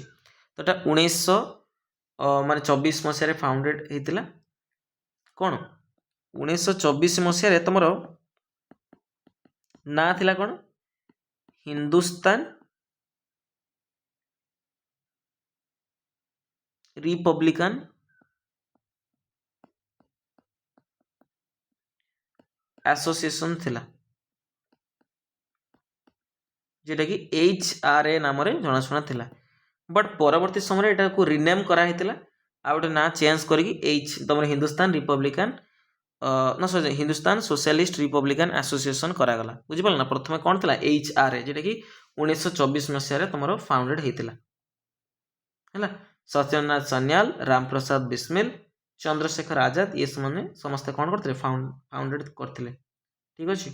ତ ଏଟା 1924 ମସିହାରେ ଫାଉଣ୍ଡେଡ୍ ହେଇଥିଲା। କ'ଣ 1924 ମସିହାରେ ତୁମର ନାଁ ଥିଲା କ'ଣ? ହିନ୍ଦୁସ୍ତାନ ରିପବ୍ଲିକାନ ଆସୋସିଏସନ ଥିଲା, যেটাকি HRA ନାମରେ ଜଣାଶୁଣା ଥିଲା। ବଟ୍ ପରବର୍ତ୍ତୀ ସମୟରେ ଏଟାକୁ ରିନେମ୍ କରାହେଇଥିଲା, ଆଉ ଗୋଟେ ନାଁ ଚେଞ୍ଜ କରିକି ତମର Hindustan Republican Hindustan socialist Republican association କରାଗଲା, ବୁଝିପାରିଲ ନା। ପ୍ରଥମେ କ'ଣ ଥିଲା? HRA, যেটাକି 1924 ମସିହାରେ ତମର ଫାଉଣ୍ଡେଡ୍ ହେଇଥିଲା ହେଲା। ସତ୍ୟେନ୍ଦ୍ରନାଥ ସନ୍ୟାଲ, ରାମପ୍ରସାଦ ବିସ୍ମିଲ, ଚନ୍ଦ୍ରଶେଖର ଆଜାଦ, ଇଏ ସମସ୍ତେ କ'ଣ କରିଥିଲେ? ଫାଉଣ୍ଡେଡ୍ କରିଥିଲେ, ଠିକ୍ ଅଛି।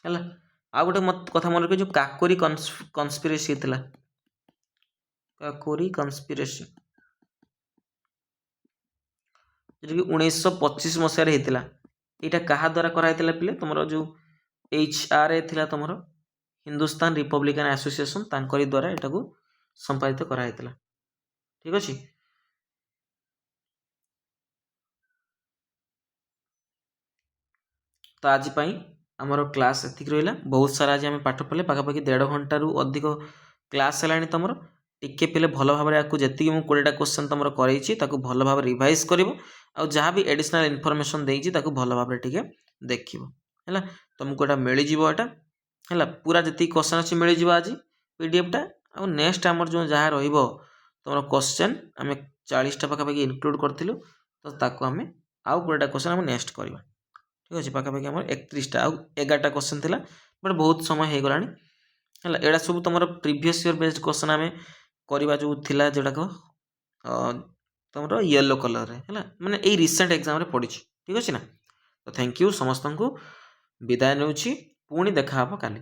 ହେଲା, ଆଉ ଗୋଟେ କଥା ମନେ ରଖିବ, ଯୋଉ କାକୋରୀ କନସ୍ପିରେସି ଥିଲା, କାକୋରୀ କନସ୍ପିରେସି, ଯେଟାକି 1925 ମସିହାରେ ହେଇଥିଲା। ଏଇଟା କାହା ଦ୍ୱାରା କରାହେଇଥିଲା ପିଲେ? ତୁମର ଯୋଉ HRA ଥିଲା, ତୁମର ହିନ୍ଦୁସ୍ତାନ ରିପବ୍ଲିକାନ ଆସୋସିଏସନ, ତାଙ୍କରି ଦ୍ୱାରା ଏଟାକୁ ସମ୍ପାଦିତ କରାହେଇଥିଲା, ଠିକ୍ ଅଛି। ତ ଆଜି ପାଇଁ ଆମର କ୍ଲାସ୍ ଏତିକି ରହିଲା। ବହୁତ ସାରା ଆଜି ଆମେ ପାଠ ପଢ଼ିଲେ, ପାଖାପାଖି 1.5 ଘଣ୍ଟାରୁ ଅଧିକ କ୍ଲାସ୍ ହେଲାଣି ତମର। ଟିକେ ପିଲେ ଭଲ ଭାବରେ ଆକୁ ଯେତିକି ମୁଁ 20ଟା କ୍ୱେଶ୍ଚନ୍ ତମର କରେଇଛି ତାକୁ ଭଲ ଭାବରେ ରିଭାଇଜ୍ କରିବ, ଆଉ ଯାହା ବି ଏଡ଼ିସନାଲ୍ ଇନଫର୍ମେସନ୍ ଦେଇଛି ତାକୁ ଭଲ ଭାବରେ ଟିକେ ଦେଖିବ ହେଲା। ତୁମକୁ ଏଇଟା ମିଳିଯିବ, ଏଇଟା ହେଲା ପୁରା ଯେତିକି କ୍ୱେଶ୍ଚନ୍ ଅଛି ମିଳିଯିବ ଆଜି PDFଟା। ଆଉ ନେକ୍ସଟ ଆମର ଯେଉଁ ଯାହା ରହିବ ତମର କ୍ୱେଶ୍ଚନ୍, ଆମେ 40ଟା ପାଖାପାଖି ଇନକ୍ଲୁଡ଼ କରିଥିଲୁ, ତ ତାକୁ ଆମେ ଆଉ 20ଟା କ୍ୱେଶ୍ଚନ୍ ଆମେ ନେକ୍ସଟ କରିବା, ଠିକ୍ ଅଛି। ପାଖାପାଖି ଆମର 31ଟା ଆଉ 11ଟା କ୍ୱେଶ୍ଚନ୍ ଥିଲା, ବଟ୍ ବହୁତ ସମୟ ହେଇଗଲାଣି ହେଲା। ଏଇଟା ସବୁ ତମର ପ୍ରିଭିୟସ୍ ଇୟର୍ ବେସ୍ଡ କ୍ୱେଶ୍ଚନ୍ ଆମେ କରିବା, ଯେଉଁ ଥିଲା ଯେଉଁଟାକ ତମର ୟେଲୋ କଲର୍ରେ ହେଲା, ମାନେ ଏଇ ରିସେଣ୍ଟ ଏକ୍ଜାମ୍ରେ ପଡ଼ିଛି, ଠିକ୍ ଅଛି ନା। ତ ଥ୍ୟାଙ୍କ ୟୁ ସମସ୍ତଙ୍କୁ, ବିଦାୟ ନେଉଛି, ପୁଣି ଦେଖା ହେବ କାଲି।